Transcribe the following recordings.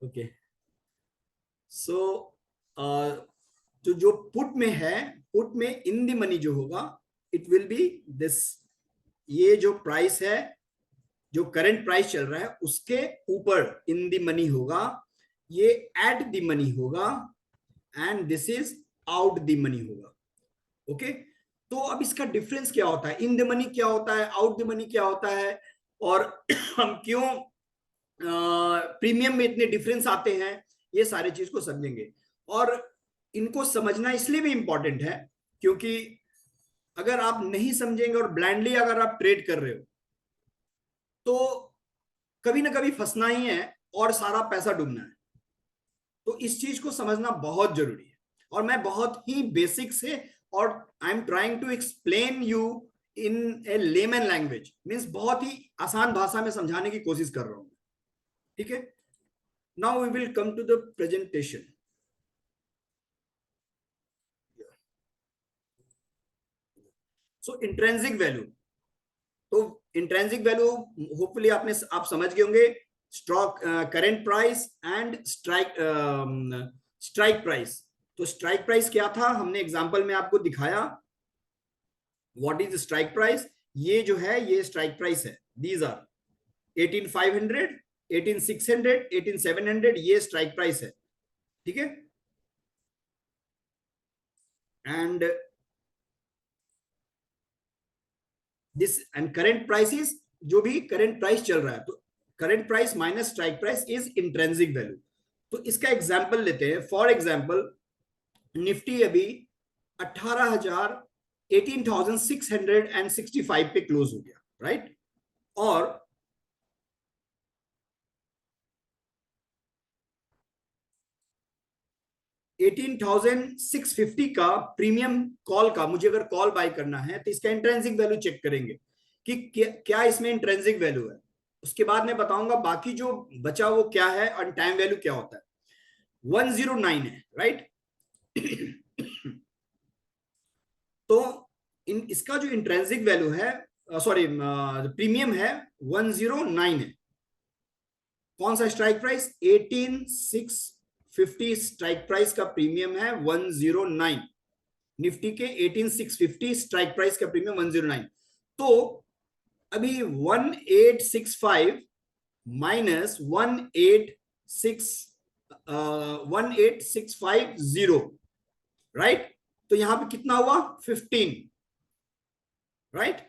Okay, सो तो जो put में है, पुट में इन द मनी जो होगा इट विल बी दिस, ये जो प्राइस है, जो करंट प्राइस चल रहा है उसके ऊपर इन द मनी होगा, ये एट द मनी होगा, and this is out the money होगा। ओके, तो अब इसका डिफरेंस क्या होता है, इन द मनी क्या होता है, आउट द मनी क्या होता है, और हम क्यों प्रीमियम में इतने डिफरेंस आते हैं, ये सारी चीज को समझेंगे। और इनको समझना इसलिए भी इंपॉर्टेंट है क्योंकि अगर आप नहीं समझेंगे और ब्लाइंडली अगर आप ट्रेड कर रहे हो तो कभी ना कभी फंसना ही है और सारा पैसा डूबना है। तो इस चीज को समझना बहुत जरूरी है, और मैं बहुत ही बेसिक से, और I am trying to explain you in a layman language, means बहुत ही आसान भाषा में समझाने की कोशिश कर रहा हूं। ठीक है, now we will come to the presentation. So intrinsic value, तो इंट्रेंसिक वैल्यू होपफुली आप समझ गए होंगे, stock current price and strike price. तो स्ट्राइक प्राइस क्या था, हमने एग्जांपल में आपको दिखाया व्हाट इज स्ट्राइक प्राइस। ये जो है ये स्ट्राइक प्राइस है, दीज आर 18500, 18600, 18700, ये स्ट्राइक प्राइस है। ठीक है, and this and current price is, जो भी करंट प्राइस चल रहा है, तो current price minus strike price is intrinsic value. तो इसका एग्जांपल लेते हैं। फॉर एग्जांपल निफ्टी अभी 18,000 18,665 पे क्लोज हो गया, राइट, और 18,650 का प्रीमियम कॉल का, मुझे अगर कॉल बाय करना है तो इसका इंट्रेंसिक वैल्यू चेक करेंगे कि क्या इसमें इंट्रेंसिक वैल्यू है। उसके बाद मैं बताऊंगा बाकी जो बचा वो क्या है और टाइम वैल्यू क्या होता है। 109 है, राइट। तो इसका जो इंट्रेंसिक वैल्यू है, सॉरी प्रीमियम है, 109 है। कौन सा स्ट्राइक प्राइस, 18,650 स्ट्राइक प्राइस का प्रीमियम है 109, निफ्टी के 18,650 स्ट्राइक प्राइस का प्रीमियम 109। तो अभी 1865 माइनस 18650, राइट, तो यहां पे कितना हुआ 15, राइट।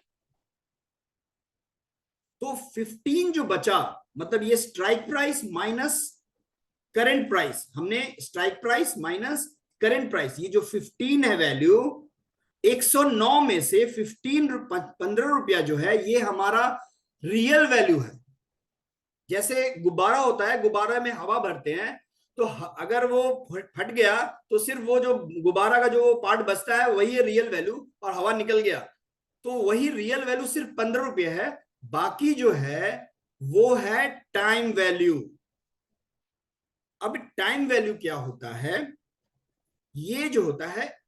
तो 15 जो बचा, मतलब ये strike price minus current price, हमने strike price minus current price, ये जो 15 है वैल्यू, 109 में से 15 रुपया जो है ये हमारा रियल वैल्यू है। जैसे गुब्बारा होता है, गुब्बारा में हवा भरते हैं, तो अगर वो फट गया तो सिर्फ वो जो गुब्बारा का जो पार्ट बचता है वही है रियल वैल्यू, और हवा निकल गया तो वही रियल वैल्यू सिर्फ 15 रुपये है। बाकी जो है वो है टाइम वैल्यू। अब टाइम वैल्यू क्या होता है, ये जो होता है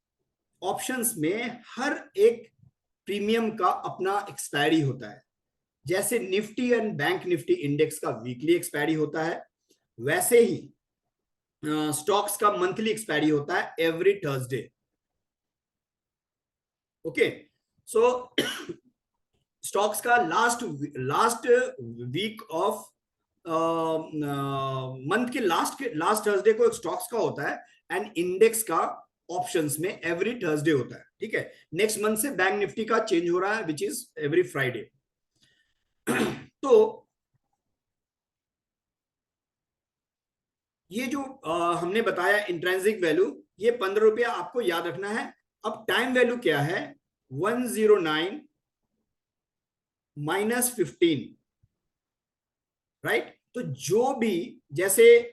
ऑप्शंस में हर एक प्रीमियम का अपना एक्सपायरी होता है। जैसे Nifty and bank Nifty index का वीकली एक्सपायरी होता है, वैसे ही स्टॉक्स का मंथली एक्सपायरी होता है एवरी थर्सडे। ओके, सो स्टॉक्स का लास्ट वीक ऑफ मंथ के लास्ट थर्सडे को स्टॉक्स का होता है, एंड इंडेक्स का ऑप्शंस में एवरी थर्सडे होता है। ठीक है, नेक्स्ट मंथ से बैंक निफ्टी का चेंज हो रहा है विच इज एवरी फ्राइडे। तो ये जो हमने बताया इंट्रेंसिक वैल्यू, ये 15 रुपया आपको याद रखना है। अब टाइम वैल्यू क्या है, 109 माइनस 15, राइट। तो जो भी, जैसे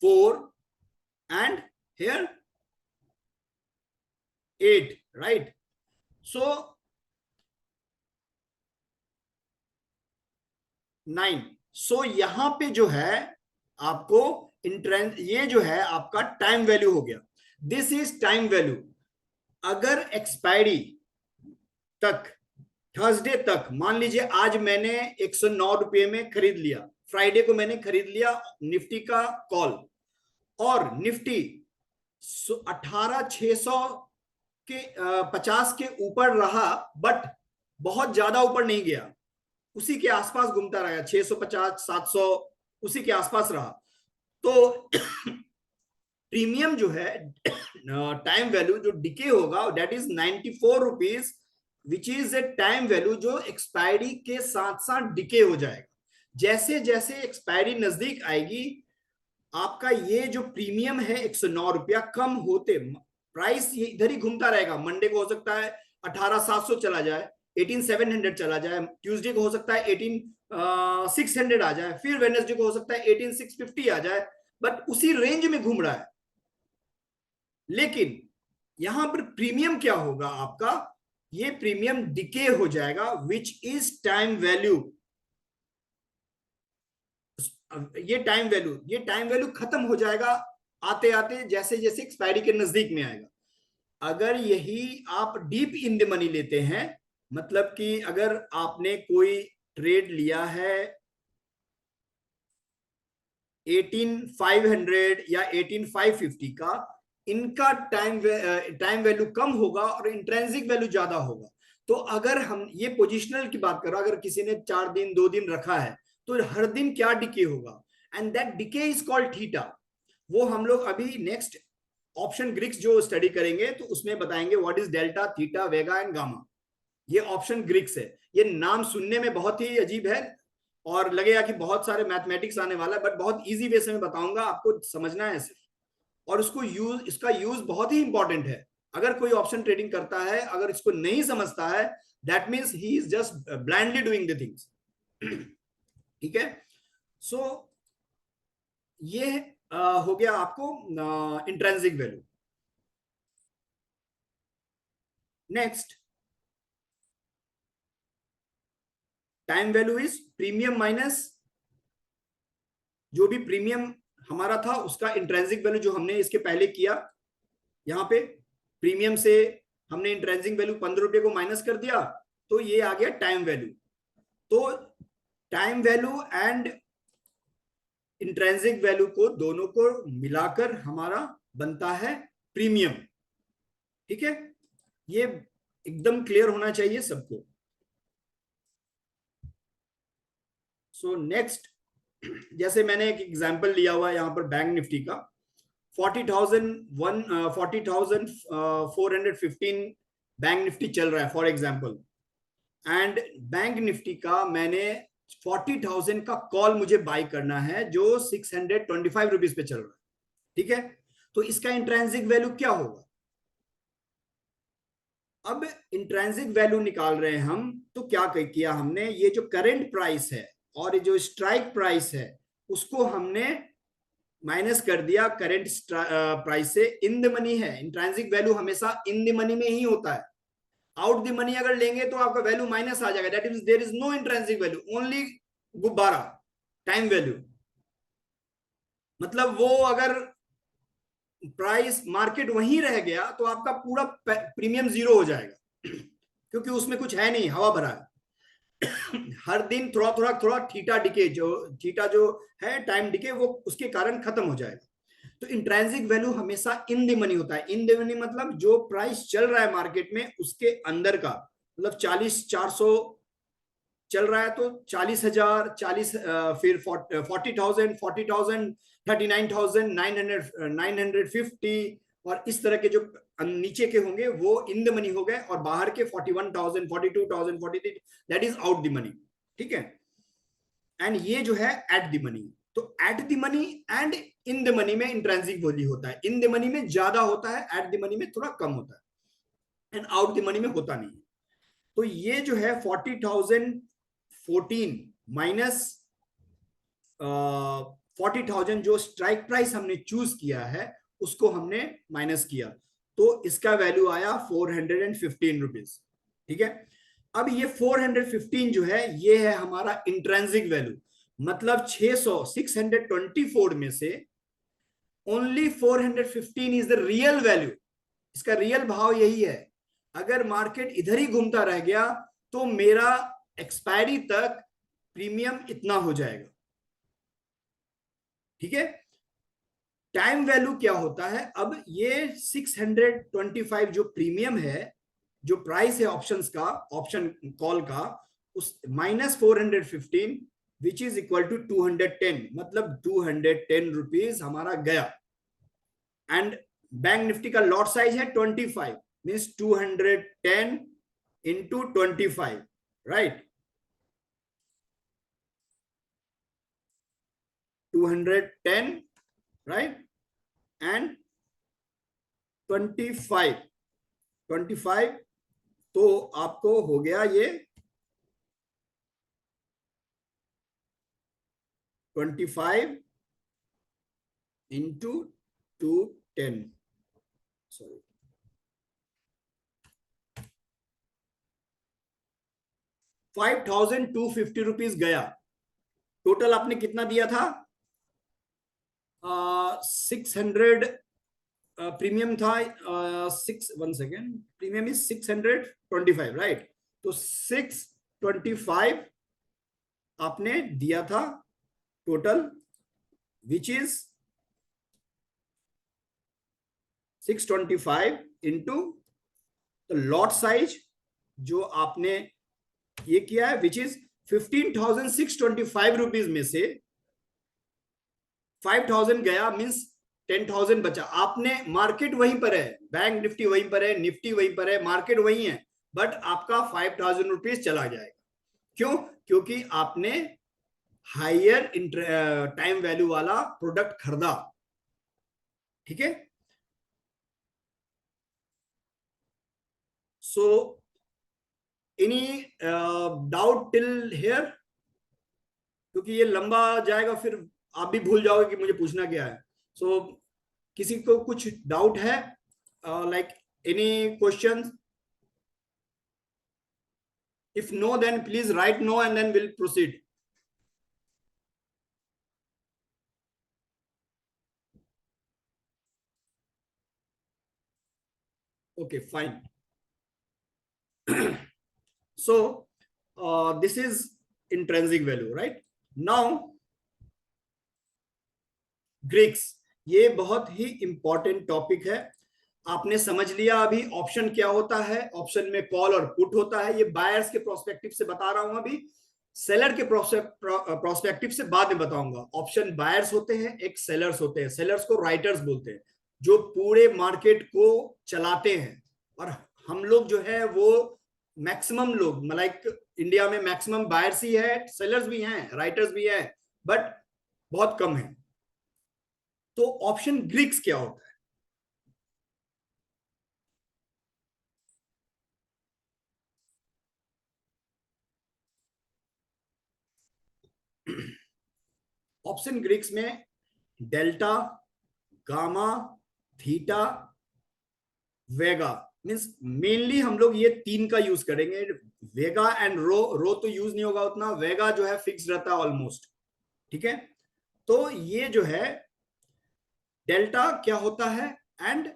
4 एंड हेयर 8, राइट, सो 9, सो यहां पे जो है आपको इंट्रेंस, ये जो है आपका टाइम वैल्यू हो गया, दिस इज टाइम वैल्यू। अगर एक्सपायरी तक थर्सडे तक, मान लीजिए आज मैंने 109 रुपये में खरीद लिया, फ्राइडे को मैंने खरीद लिया निफ्टी का कॉल, और निफ्टी 18,600 के 50 के ऊपर रहा, बट बहुत ज्यादा ऊपर नहीं गया, उसी के आसपास घूमता रहा, 650 700 उसी के आसपास रहा, तो प्रीमियम जो है टाइम वैल्यू जो डिके होगा that is 94 rupees, which is a time value जो एक्सपायरी के साथ साथ डिके हो जाएगा। जैसे जैसे एक्सपायरी नजदीक आएगी आपका ये जो प्रीमियम है 109 रुपया कम होते, प्राइस ये इधर ही घूमता रहेगा। मंडे को हो सकता है 18,700 चला जाए, 18,700 चला जाए, ट्यूसडे को हो सकता है 18,600 आ जाए, फिर वेडनेसडे को हो सकता है 18,650 आ जाए, बट उसी रेंज में घूम रहा है। लेकिन यहां पर प्रीमियम क्या होगा आपका, ये प्रीमियम डिके हो जाएगा, विच इज टाइम वैल्यू। ये टाइम वैल्यू खत्म हो जाएगा आते आते, जैसे जैसे एक्सपायरी के नजदीक में आएगा। अगर यही आप डीप इन द मनी लेते हैं, मतलब कि अगर आपने कोई ट्रेड लिया है 18,500 या 18,550 का, इनका टाइम वैल्यू कम होगा और इंट्रेंसिक वैल्यू ज्यादा होगा। तो अगर हम ये पोजिशनल की बात करो, अगर किसी ने 4 दिन 2 दिन रखा है तो हर दिन क्या डिके होगा, and that decay is called theta. वो हम लोग अभी नेक्स्ट ऑप्शन ग्रिक्स जो स्टडी करेंगे तो उसमें बताएंगे what is delta, theta, Vega and gamma. ये ऑप्शन ग्रिक्स है। ये नाम सुनने में बहुत ही अजीब है और लगेगा कि बहुत सारे मैथमेटिक्स आने वाला है, बट बहुत इजी वे से मैं बताऊंगा, आपको समझना है सिर्फ। और इसका यूज बहुत ही इंपॉर्टेंट है। अगर कोई ऑप्शन ट्रेडिंग करता है, अगर इसको नहीं समझता है, that means he is just blindly doing the things. ठीक है, सो ये हो गया आपको intrinsic value. Next, time value is premium minus जो भी प्रीमियम हमारा था उसका इंट्रिंसिक वैल्यू, जो हमने इसके पहले किया। यहां पे प्रीमियम से हमने इंट्रिंसिक वैल्यू 15 रुपए को माइनस कर दिया, तो ये आ गया टाइम वैल्यू। तो time value and intrinsic value को दोनों को मिलाकर हमारा बनता है प्रीमियम। ठीक है, ये एकदम क्लियर होना चाहिए सबको। सो नेक्स्ट, जैसे मैंने एक एग्जांपल लिया हुआ है यहां पर बैंक निफ्टी का, 40,415 बैंक निफ्टी चल रहा है for example, and bank Nifty का मैंने 40,000 का कॉल मुझे बाय करना है जो 625 रुपीज पे चल रहा है। ठीक है, तो इसका इंट्रिंसिक वैल्यू क्या होगा। अब इंट्रिंसिक वैल्यू निकाल रहे हैं हम, तो क्या किया हमने, ये जो करंट प्राइस है और ये जो स्ट्राइक प्राइस है उसको हमने माइनस कर दिया करंट प्राइस से। इन द मनी है, इंट्रिंसिक वैल्यू हमेशा इन द मनी में ही होता है। आउट द मनी अगर लेंगे तो आपका वैल्यू माइनस आ जाएगा, that is there is no intrinsic value, only गुब्बारा टाइम वैल्यू। मतलब वो अगर प्राइस मार्केट वहीं रह गया तो आपका पूरा प्रीमियम जीरो हो जाएगा क्योंकि उसमें कुछ है नहीं, हवा भरा है। हर दिन थोड़ा थोड़ा थोड़ा थीटा डिके, जो थीटा जो है टाइम डिके, वो उसके कारण खत्म हो जाएगा। तो इंट्रिंसिक वैल्यू हमेशा इन द मनी होता है। इन द मनी मतलब जो प्राइस चल रहा है मार्केट में उसके अंदर का, मतलब 40,400 चल रहा है तो 40,000, 40 फिर 40,000, 40,000, 39,000, 950 और इस तरह के जो नीचे के होंगे वो इन द मनी हो गए, और बाहर के 41,000, 42,000, 43, that is out the money. ठीक है, एंड ये जो है एट द मनी। तो at the money and in the money में इंट्रिंसिक वैल्यू होता है। इन द मनी में ज्यादा होता है, एट द मनी में थोड़ा कम होता है, एंड आउट द मनी में होता नहीं है। तो ये जो है 40,014 माइनस 40,000 जो स्ट्राइक प्राइस हमने चूज किया है उसको हमने माइनस किया, तो इसका वैल्यू आया 415 रुपीज। ठीक है, अब ये 415 जो है ये है हमारा इंट्रिंसिक वैल्यू, मतलब 624 में से only 415 is the real value. इसका रियल भाव यही है। अगर मार्केट इधर ही घूमता रह गया तो मेरा एक्सपायरी तक प्रीमियम इतना हो जाएगा। ठीक है, टाइम वैल्यू क्या होता है, अब ये 625 जो प्रीमियम है, जो प्राइस है ऑप्शंस का, ऑप्शन कॉल का, उस -415 विच इज इक्वल टू 210, मतलब 210 रुपीज हमारा गया। एंड बैंक निफ्टी का लॉट साइज है 25, means 210 into 25, right, 210, right, and 25 तो आपको हो गया ये 25 इंटू 210, सॉरी 5250 रुपीज गया। टोटल आपने कितना दिया था, 600 प्रीमियम था, 1 सेकेंड, प्रीमियम इज 625, राइट, तो 625 आपने दिया था total, which is 625 into lot size जो आपने ये किया है, विच इज 15,625 रुपीज में से 5,000 गया, मीन्स 10,000 बचा। आपने, मार्केट वहीं पर है, बैंक निफ्टी वहीं पर है, निफ्टी वहीं पर है, मार्केट वहीं है, बट आपका 5,000 रुपीज चला जाएगा। क्यों? क्योंकि आपने हायर टाइम वैल्यू वाला प्रोडक्ट खरीदा। ठीक है, so any doubt till here? क्योंकि ये लंबा जाएगा, फिर आप भी भूल जाओगे कि मुझे पूछना क्या है। सो किसी को कुछ डाउट है, like any question? If no, then please write no and then will proceed. Okay, fine. So this is intrinsic value, right? Now Greeks, ये बहुत ही इंपॉर्टेंट टॉपिक है। आपने समझ लिया अभी ऑप्शन क्या होता है, ऑप्शन में कॉल और पुट होता है। ये बायर्स के प्रोस्पेक्टिव से बता रहा हूं, अभी सेलर के प्रोस्पेक्टिव से बाद में बताऊंगा। ऑप्शन बायर्स होते हैं, एक सेलर्स होते हैं। सेलर्स को राइटर्स बोलते हैं, जो पूरे मार्केट को चलाते हैं। और हम लोग जो है वो मैक्सिमम लोग, लाइक इंडिया में मैक्सिमम बायर्स ही है, सेलर्स भी हैं, राइटर्स भी हैं, बट बहुत कम है। तो ऑप्शन ग्रीक्स क्या होता है? ऑप्शन ग्रीक्स में डेल्टा, गामा, थीटा, वेगा, मींस मेनली हम लोग ये तीन का यूज करेंगे। वेगा एंड रो, रो तो यूज नहीं होगा उतना, वेगा जो है फिक्स रहता है ऑलमोस्ट। ठीक है, तो ये जो है डेल्टा क्या होता है एंड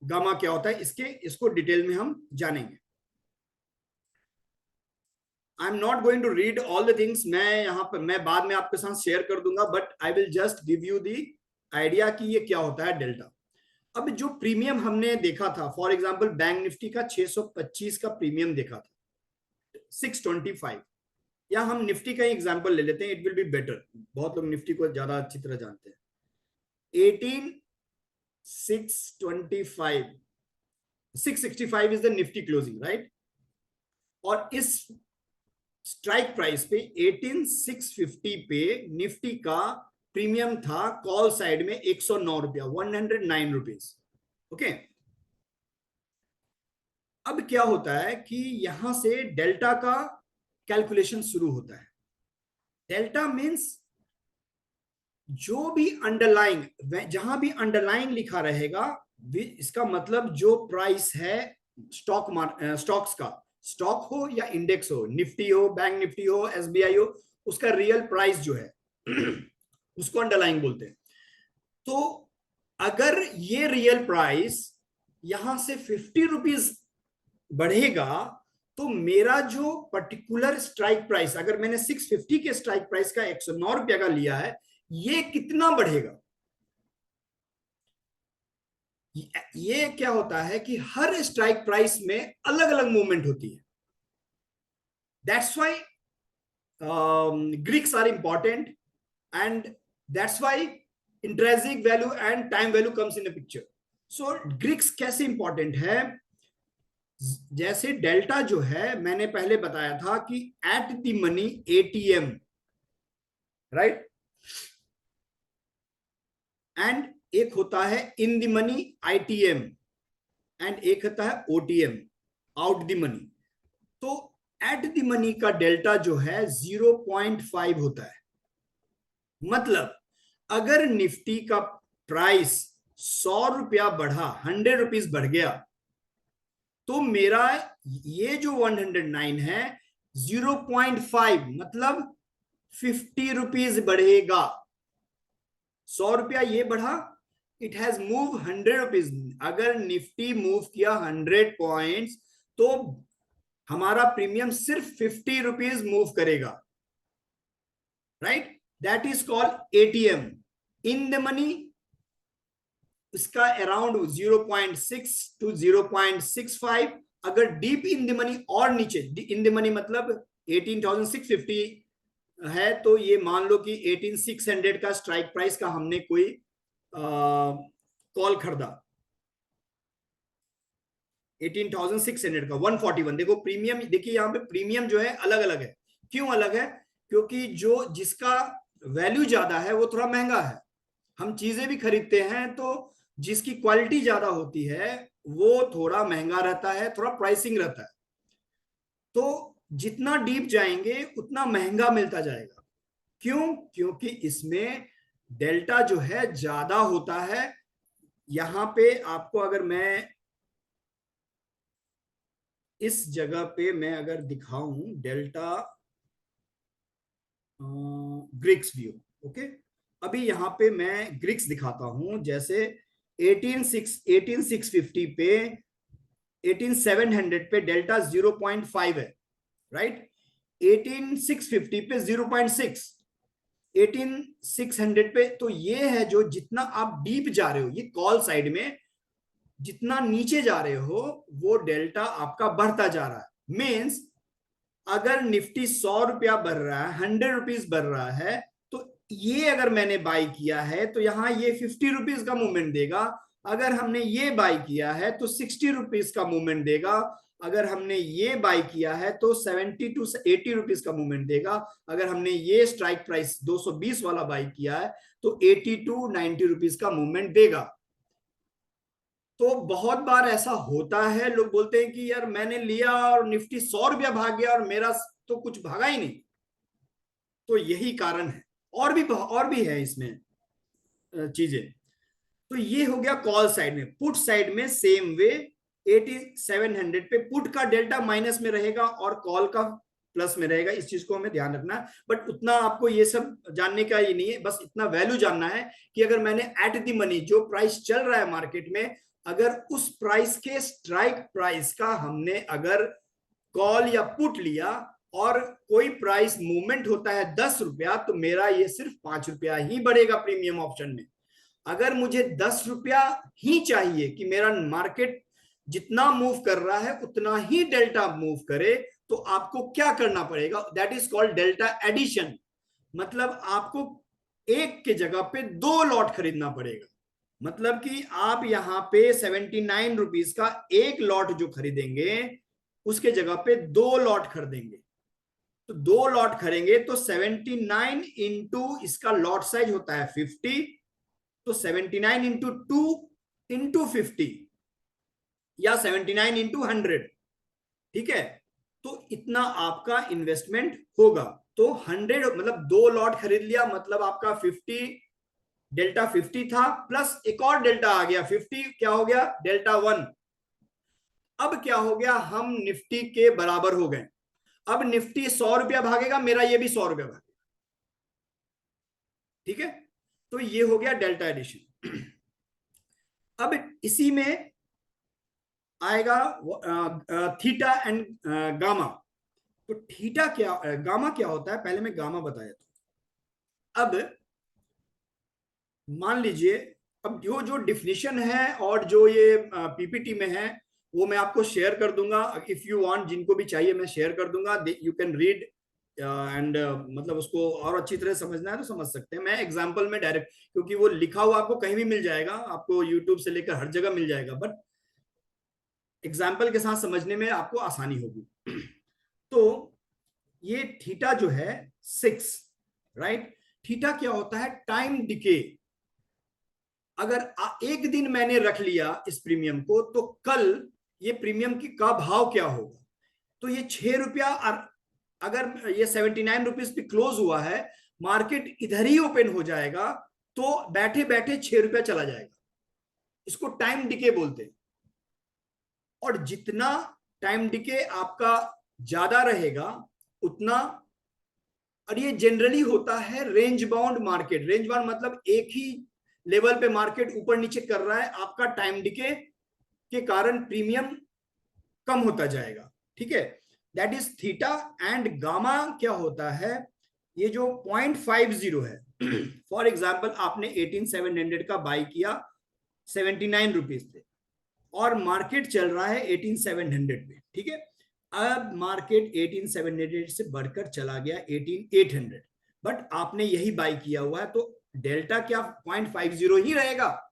गामा क्या होता है, इसको डिटेल में हम जानेंगे। I am not going to read all the things, मैं यहाँ पर, मैं बाद में आपके साथ शेयर कर दूंगा, but I will just give you the idea कि ये क्या होता है डेल्टा। अब जो प्रीमियम हमने देखा था, फॉर एग्जांपल बैंक निफ्टी का 625 का प्रीमियम देखा था, 625, या हम निफ्टी का एग्जांपल ले लेते हैं, इट विल बी बेटर, बहुत लोग निफ्टी को ज्यादा अच्छी तरह जानते हैं। 18,625, 665 is the Nifty closing, right, और इस स्ट्राइक प्राइस पे 18,650 पे निफ्टी का प्रीमियम था कॉल साइड में 109 रुपया, 109 रुपीज। ओके, अब क्या होता है कि यहां से डेल्टा का कैलकुलेशन शुरू होता है। डेल्टा मींस जो भी अंडरलाइंग, जहां भी अंडरलाइंग लिखा रहेगा, इसका मतलब जो प्राइस है स्टॉक्स का, स्टॉक हो या इंडेक्स हो, निफ्टी हो, बैंक निफ्टी हो, एसबीआई हो, उसका रियल प्राइस जो है उसको अंडरलाइंग बोलते हैं। तो अगर ये रियल प्राइस यहां से 50 रुपीज बढ़ेगा, तो मेरा जो पर्टिकुलर स्ट्राइक प्राइस, अगर मैंने 650 के स्ट्राइक प्राइस का 109 रुपया का लिया है, ये कितना बढ़ेगा? ये क्या होता है कि हर स्ट्राइक प्राइस में अलग अलग मूवमेंट होती है. That's why Greeks are important, and that's why intrinsic value and time value comes in a picture. So Greeks कैसे इंपॉर्टेंट है? जैसे डेल्टा जो है, मैंने पहले बताया था कि at the money ATM, right, and एक होता है in the money ITM, and एक होता है ओटीएम, आउट द मनी. तो एट द मनी का डेल्टा जो है 0.5 होता है. मतलब अगर निफ्टी का प्राइस 100 रुपया बढ़ा, 100 रुपीज बढ़ गया, तो मेरा ये जो 109 है 0.5 मतलब 50 रुपीज बढ़ेगा. 100 रुपया ये बढ़ा, इट हैज मूव 100 रुपीज. अगर निफ्टी मूव किया 100 पॉइंट्स, तो हमारा प्रीमियम सिर्फ 50 रुपीज मूव करेगा, right? That is called ATM. In the money इसका अराउंड 0.6 टू 0.65. अगर डीप इन द मनी और नीचे, इन द मनी मतलब 18,650 है, तो ये मान लो कि 18,600 का स्ट्राइक प्राइस का हमने कोई कॉल खरीदा, 18,600 का 141. देखो प्रीमियम, देखिए यहाँ पे प्रीमियम जो है अलग अलग है. क्यों अलग है? क्योंकि जो जिसका वैल्यू ज्यादा है वो थोड़ा महंगा है. हम चीजें भी खरीदते हैं तो जिसकी क्वालिटी ज्यादा होती है वो थोड़ा महंगा रहता है, थोड़ा प्राइसिंग रहता है. तो जितना डीप जाएंगे उतना महंगा मिलता जाएगा. क्यों? क्योंकि इसमें डेल्टा जो है ज्यादा होता है. यहां पे आपको अगर मैं इस जगह पे मैं अगर दिखाऊं डेल्टा ग्रिक्स व्यू, ओके, अभी यहां पे मैं ग्रिक्स दिखाता हूं. जैसे 18,650 पे, 18,700 पे डेल्टा 0.5 है, राइट? 18,650 पे 0.6, 18,600 पे. तो ये है जो जितना आप डीप जा रहे हो, ये कॉल साइड में जितना नीचे जा रहे हो, वो डेल्टा आपका बढ़ता जा रहा है. मीन्स अगर निफ्टी 100 रुपया बढ़ रहा है, 100 रुपीज बढ़ रहा है, तो ये अगर मैंने बाई किया है तो यहां ये 50 रुपीज का मूवमेंट देगा. अगर हमने ये बाई किया है तो 60 रुपीज का मूवमेंट देगा. अगर हमने ये बाई किया है तो 70 टू 80 रुपीज का मूवमेंट देगा. अगर हमने ये स्ट्राइक प्राइस 220 वाला बाई किया है तो 80 टू 90 रुपीज का मूवमेंट देगा. तो बहुत बार ऐसा होता है, लोग बोलते हैं कि यार मैंने लिया और निफ्टी 100 रुपया भाग गया और मेरा तो कुछ भागा ही नहीं. तो यही कारण है. और भी है इसमें चीजें. तो ये हो गया कॉल साइड में. पुट साइड में सेम वे, 8700 पे पुट का डेल्टा माइनस में रहेगा और कॉल का प्लस में रहेगा. इस चीज को हमें ध्यान रखना है. बट उतना आपको ये सब जानने का ये नहीं है, बस इतना वैल्यू जानना है कि अगर मैंने एट द मनी जो प्राइस चल रहा है मार्केट में, अगर उस प्राइस के स्ट्राइक प्राइस का हमने अगर कॉल या पुट लिया और कोई प्राइस मूवमेंट होता है 10 रुपया, तो मेरा ये सिर्फ 5 रुपया ही बढ़ेगा प्रीमियम ऑप्शन में. अगर मुझे 10 रुपया ही चाहिए कि मेरा मार्केट जितना मूव कर रहा है उतना ही डेल्टा मूव करे, तो आपको क्या करना पड़ेगा? That is called delta addition. मतलब आपको एक के जगह पे 2 लॉट खरीदना पड़ेगा. मतलब कि आप यहां पे 79 रुपीज का एक लॉट जो खरीदेंगे, उसके जगह पे 2 लॉट खरीदेंगे. तो 2 लॉट खरीदेंगे तो 79 इंटू इसका लॉट साइज होता है 50, तो 79 इंटू 2 इंटू 50 या 79 इंटू 100, ठीक है? तो इतना आपका इन्वेस्टमेंट होगा. तो 100 मतलब 2 लॉट खरीद लिया, मतलब आपका 50, डेल्टा 50 था, प्लस एक और डेल्टा आ गया 50, क्या हो गया? डेल्टा 1. अब क्या हो गया? हम निफ्टी के बराबर हो गए. अब निफ्टी 100 रुपया भागेगा, मेरा ये भी 100 रुपया भागेगा, ठीक है? तो ये हो गया डेल्टा एडिशन. अब इसी में आएगा थीटा एंड गामा। तो थीटा क्या, गामा क्या होता है, पहले मैं गामा बताया था। अब मान लीजिए, अब जो जो डिफिनीशन है और जो ये पीपीटी में है वो मैं आपको शेयर कर दूंगा, इफ यू वांट, जिनको भी चाहिए मैं शेयर कर दूंगा, यू कैन रीड एंड मतलब उसको और अच्छी तरह समझना है तो समझ सकते हैं। मैं एग्जांपल में डायरेक्ट, क्योंकि वो लिखा हुआ आपको कहीं भी मिल जाएगा, आपको यूट्यूब से लेकर हर जगह मिल जाएगा, बट एग्जाम्पल के साथ समझने में आपको आसानी होगी। तो ये थीटा जो है 6, राइट। थीटा क्या होता है, टाइम डिके। अगर एक दिन मैंने रख लिया इस प्रीमियम को, तो कल ये प्रीमियम की का भाव क्या होगा। तो ये 6 रुपया, अगर ये 79 रुपीज पे क्लोज हुआ है, मार्केट इधर ही ओपन हो जाएगा, तो बैठे बैठे 6 रुपया चला जाएगा। इसको टाइम डिके बोलते हैं। और जितना टाइम डिके आपका ज्यादा रहेगा उतना, और ये जनरली होता है range bound market. Range bound मतलब एक ही लेवल पे मार्केट ऊपर नीचे कर रहा है, आपका टाइम डिके के कारण प्रीमियम कम होता जाएगा, ठीक है। That is theta. And gamma क्या होता है, ये जो 0.50 है, फॉर एग्जाम्पल आपने 18700 का बाई किया 79 रुपीज पे, और मार्केट चल रहा है 18700 पे, ठीक है। अब मार्केट 18700 से बढ़कर चला गया 18800, बट आपने यही बाई किया हुआ है, तो डेल्टा क्या 0.50 ही रहेगा?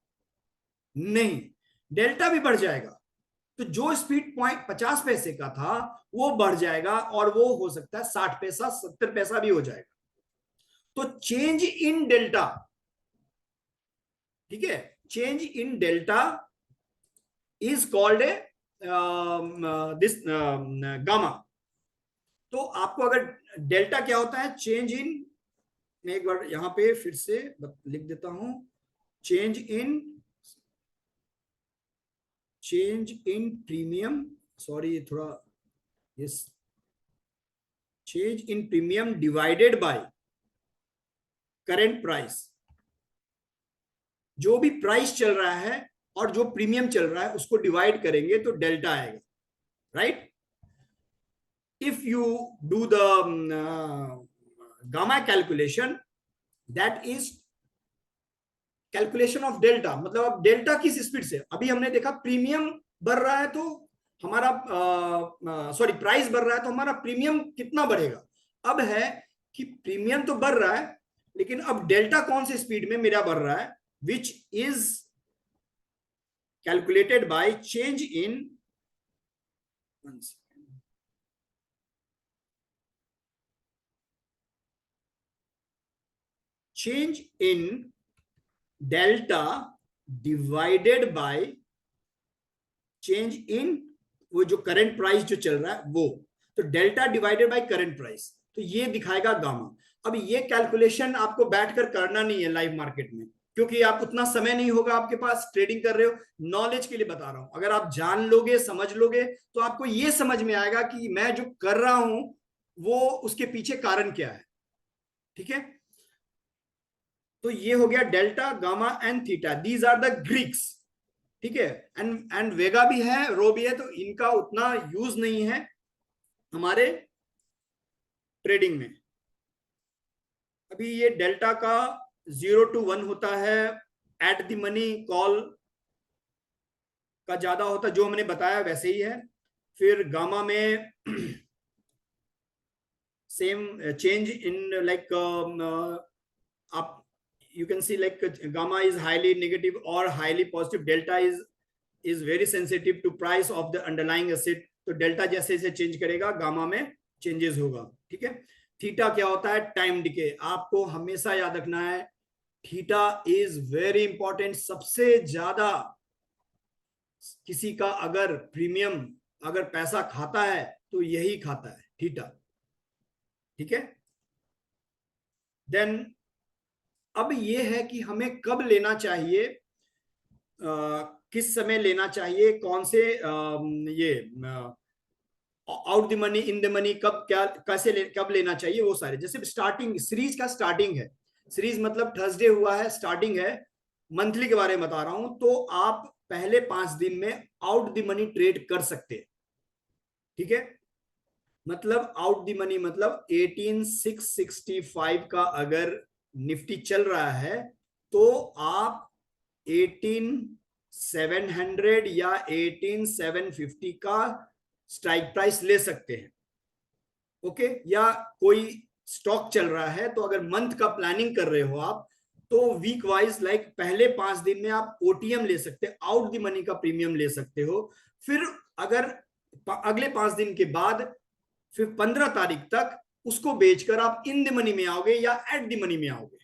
नहीं, डेल्टा भी बढ़ जाएगा। तो जो स्पीड 50 पैसे का था वो बढ़ जाएगा, और वो हो सकता है 60 पैसा 70 पैसा भी हो जाएगा। तो चेंज इन डेल्टा, ठीक है, change in delta is called a this gamma. तो आपको अगर डेल्टा क्या होता है, चेंज इन, मैं एक बार यहां पे फिर से लिख देता हूं, चेंज इन प्रीमियम, सॉरी थोड़ा, yes, change in premium divided by current price. जो भी प्राइस चल रहा है और जो प्रीमियम चल रहा है उसको डिवाइड करेंगे तो डेल्टा आएगा, right. If you do the gamma calculation, that is calculation of delta. मतलब अब डेल्टा किस स्पीड से, अभी हमने देखा प्रीमियम बढ़ रहा है तो हमारा, सॉरी, प्राइस बढ़ रहा है तो हमारा प्रीमियम कितना बढ़ेगा। अब है कि प्रीमियम तो बढ़ रहा है, लेकिन अब डेल्टा कौन से स्पीड में मेरा बढ़ रहा है, which is calculated by change in, change in delta divided by change in वो जो करंट प्राइस जो चल रहा है वो। तो delta divided by current price, तो ये दिखाएगा गामा। अब ये कैलकुलेशन आपको बैठकर करना नहीं है लाइव मार्केट में, क्योंकि आप उतना समय नहीं होगा आपके पास, ट्रेडिंग कर रहे हो। नॉलेज के लिए बता रहा हूं, अगर आप जान लोगे समझ लोगे तो आपको ये समझ में आएगा कि मैं जो कर रहा हूं वो उसके पीछे कारण क्या है, ठीक है। तो ये हो गया delta, gamma and theta, these are the Greeks, ठीक है। एंड वेगा भी है, रो भी है, तो इनका उतना यूज नहीं है हमारे ट्रेडिंग में। अभी ये डेल्टा का 0 to 1 होता है, एट द मनी कॉल का ज्यादा होता है, जो हमने बताया वैसे ही है। फिर गामा में सेम चेंज इन लाइक, आप you can see like gamma is highly negative or highly positive, delta is very sensitive to price of the underlying asset। तो डेल्टा जैसे जैसे चेंज करेगा गामा में चेंजेस होगा, ठीक है। थीटा क्या होता है, टाइम डिके। आपको हमेशा याद रखना है, थीटा इज वेरी इंपॉर्टेंट। सबसे ज्यादा किसी का अगर प्रीमियम अगर पैसा खाता है तो यही खाता है, थीटा, ठीक है। देन अब ये है कि हमें कब लेना चाहिए, किस समय लेना चाहिए, कौन से ये out the money in the money, कब क्या कैसे कब लेना चाहिए, वो सारे। जैसे स्टार्टिंग सीरीज का स्टार्टिंग है, सीरीज मतलब थर्सडे हुआ है, स्टार्टिंग है, मंथली के बारे में बता रहा हूं। तो आप पहले 5 दिन में आउट द मनी ट्रेड कर सकते हैं। ठीक है, मतलब आउट द मनी मतलब 18,665 का अगर निफ्टी चल रहा है तो आप 18,700 या 18,750 का स्ट्राइक प्राइस ले सकते हैं। ओके, या कोई स्टॉक चल रहा है तो अगर मंथ का प्लानिंग कर रहे हो आप तो वीक वाइज लाइक पहले 5 दिन में आप ओटीएम ले सकते हैं, आउट द मनी का प्रीमियम ले सकते हो। फिर अगर अगले 5 दिन के बाद फिर 15 तारीख तक उसको बेचकर आप इन द मनी में आओगे या एट द मनी में आओगे,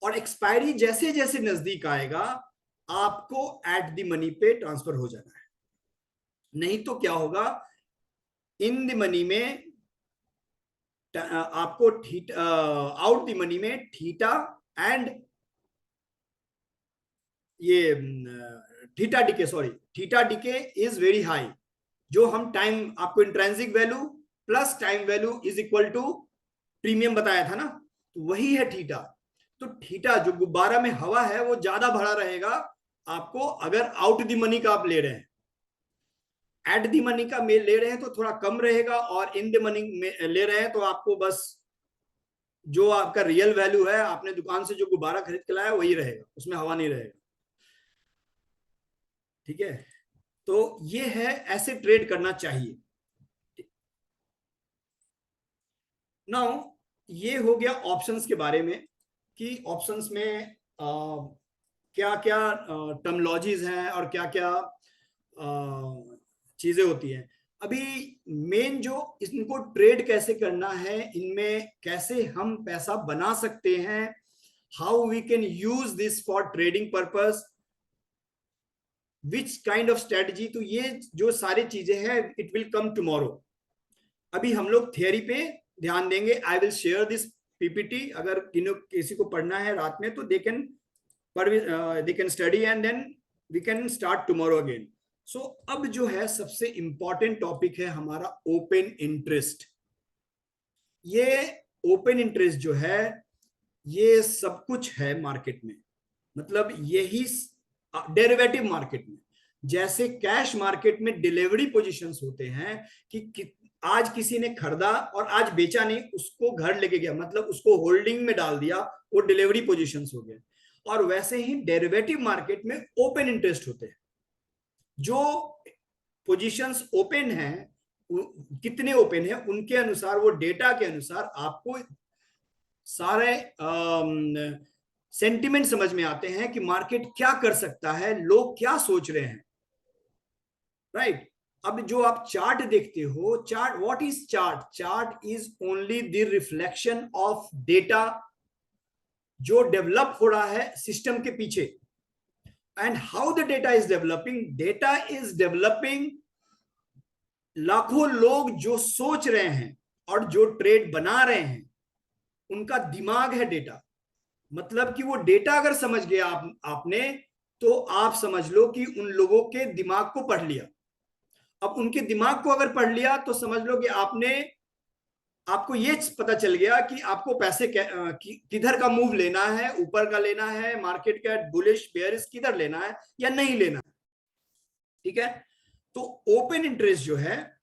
और एक्सपायरी जैसे जैसे नजदीक आएगा आपको एट द मनी पे ट्रांसफर हो जाना है। नहीं तो क्या होगा, इन द मनी में आपको आउट द मनी में थीटा एंड ये theta decay, sorry theta decay is very high. जो हम टाइम आपको intrinsic value plus time value is equal to premium बताया था ना, तो वही है थीटा। तो थीटा जो गुब्बारा में हवा है वो ज्यादा भरा रहेगा आपको अगर आउट द मनी का आप ले रहे हैं। एट द मनी का में ले रहे हैं तो थोड़ा कम रहेगा, और इन द मनी में ले रहे हैं तो आपको बस जो आपका रियल वैल्यू है आपने दुकान से जो गुब्बारा खरीद के लाया वही रहेगा, उसमें हवा नहीं रहेगा। ठीक है, तो ये है, ऐसे ट्रेड करना चाहिए। नाउ ये हो गया ऑप्शंस के बारे में कि ऑप्शंस में क्या क्या टर्मोलॉजीज हैं और क्या क्या चीजें होती हैं। अभी मेन जो इनको ट्रेड कैसे करना है, इनमें कैसे हम पैसा बना सकते हैं, how we can use this for trading purpose, which kind of strategy, तो ये जो सारी चीजें हैं इट विल कम टुमारो। अभी हम लोग थियरी पे ध्यान देंगे। I will share this PPT, अगर किसी को पढ़ना है रात में तो they can study and then we can start tomorrow again. So अब जो है सबसे इंपॉर्टेंट टॉपिक है हमारा ओपन इंटरेस्ट। ये ओपन इंटरेस्ट जो है ये सब कुछ है मार्केट में, मतलब यही डेरिवेटिव मार्केट में, जैसे कैश मार्केट में डिलीवरी पोजीशंस होते हैं कि आज किसी ने खरीदा और आज बेचा नहीं, उसको घर लेके गया, मतलब उसको होल्डिंग में डाल दिया, वो डिलीवरी पोजीशंस हो गए। और वैसे ही डेरिवेटिव मार्केट में ओपन इंटरेस्ट होते हैं। जो पोजीशंस ओपन हैं, कितने ओपन है उनके अनुसार, वो डेटा के अनुसार आपको सारे सेंटिमेंट समझ में आते हैं कि मार्केट क्या कर सकता है, लोग क्या सोच रहे हैं। राइट, अब जो आप चार्ट देखते हो, chart, what is chart? Chart is only the reflection of data जो डेवलप हो रहा है सिस्टम के पीछे। And how the data is developing? Data is developing, लाखों लोग जो सोच रहे हैं और जो ट्रेड बना रहे हैं उनका दिमाग है डेटा। मतलब कि वो डेटा अगर समझ गया आपने तो आप समझ लो कि उन लोगों के दिमाग को पढ़ लिया। अब उनके दिमाग को अगर पढ़ लिया तो समझ लो कि आपको ये पता चल गया कि आपको पैसे किधर का मूव लेना है, ऊपर का लेना है, मार्केट का बुलिश बेयरिश किधर लेना है या नहीं लेना है। ठीक है, तो ओपन इंटरेस्ट जो है,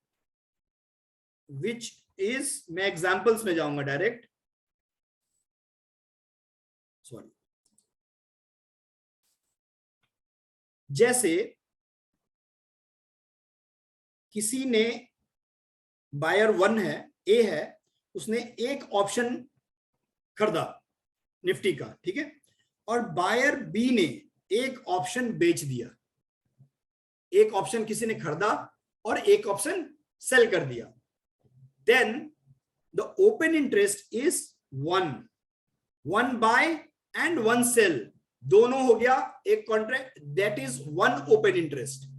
विच इज, मैं एग्जांपल्स में जाऊंगा डायरेक्ट, सॉरी, जैसे किसी ने बायर 1 है, ए है, उसने एक ऑप्शन खरीदा निफ्टी का, ठीक है, और बायर बी ने एक ऑप्शन बेच दिया। एक ऑप्शन किसी ने खरीदा और एक ऑप्शन सेल कर दिया। Then the open interest is 1 buy and 1 sell, दोनों हो गया एक contract, that is 1 open interest.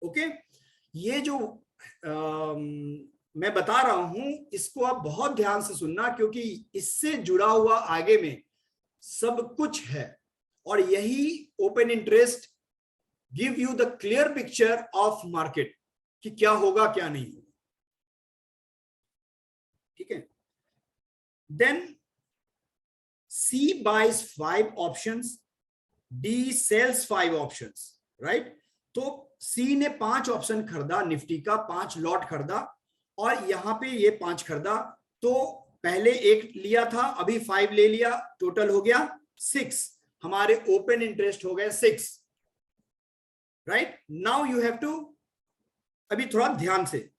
Okay, ये जो मैं बता रहा हूं इसको आप बहुत ध्यान से सुनना, क्योंकि इससे जुड़ा हुआ आगे में सब कुछ है, और यही open interest give you the clear picture of market कि क्या होगा क्या नहीं होगा। ठीक है, then C buys 5 options, D sells 5 options. Right. तो सी ने 5 ऑप्शन खरीदा निफ्टी का, 5 लॉट खरीदा, और यहां पे ये 5 खरीदा, तो पहले एक लिया था, अभी 5 ले लिया, टोटल हो गया 6। हमारे ओपन इंटरेस्ट हो गए 6, right. Now you have to, अभी थोड़ा ध्यान से,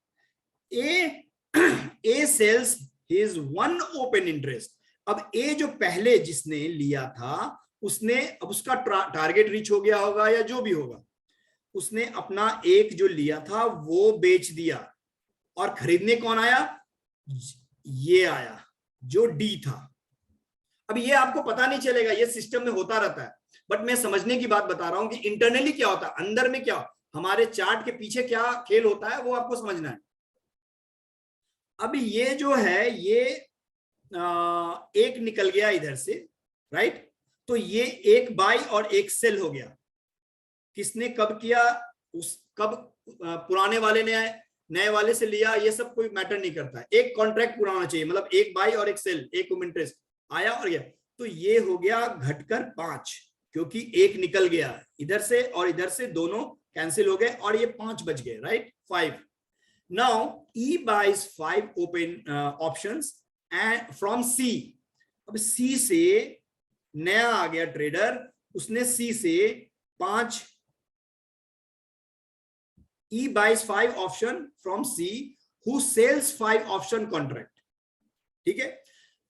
A sells his 1 open interest. अब ए जो पहले जिसने लिया था उसने, अब उसका टारगेट रीच हो गया होगा या जो भी होगा, उसने अपना एक जो लिया था वो बेच दिया, और खरीदने कौन आया, ये आया जो डी था। अब ये आपको पता नहीं चलेगा, ये सिस्टम में होता रहता है, बट मैं समझने की बात बता रहा हूं कि इंटरनली क्या होता है, अंदर में क्या, हमारे चार्ट के पीछे क्या खेल होता है वो आपको समझना है। अब ये जो है ये एक निकल गया इधर से, राइट। तो ये एक बाई और एक सेल हो गया। किसने कब किया, उस कब पुराने वाले ने नए वाले से लिया, ये सब कोई मैटर नहीं करता है, एक कॉन्ट्रैक्ट पूरा होना चाहिए, मतलब एक बाई और एक सेल, एक इंटरेस्ट आया और गया। तो ये हो गया घटकर 5, क्योंकि एक निकल गया इधर से और इधर से, दोनों कैंसिल हो गए और ये 5 बच गए, right, 5। Now E buys 5 open options and from C. अब सी से नया आ गया ट्रेडर, उसने सी से 5 E buys 5 option from C who sells 5 option contract। ठीक है।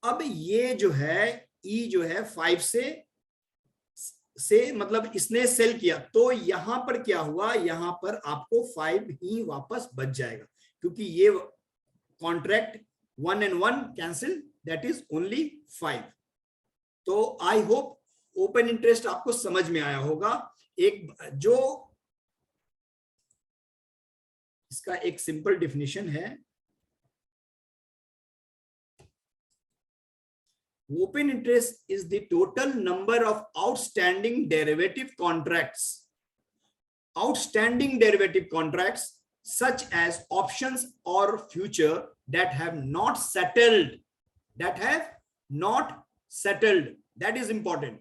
अब ये जो है E जो है 5 से मतलब इसने सेल किया, तो यहां पर क्या हुआ, यहां पर आपको 5 ही वापस बच जाएगा, क्योंकि ये contract 1 and 1 cancel, that is only 5। तो आई होप ओपन इंटरेस्ट आपको समझ में आया होगा। एक जो इसका एक सिंपल डिफिनेशन है, open interest is the total number of outstanding derivative contracts, outstanding derivative contracts such as options or future that have not settled, that have not settled, that is important.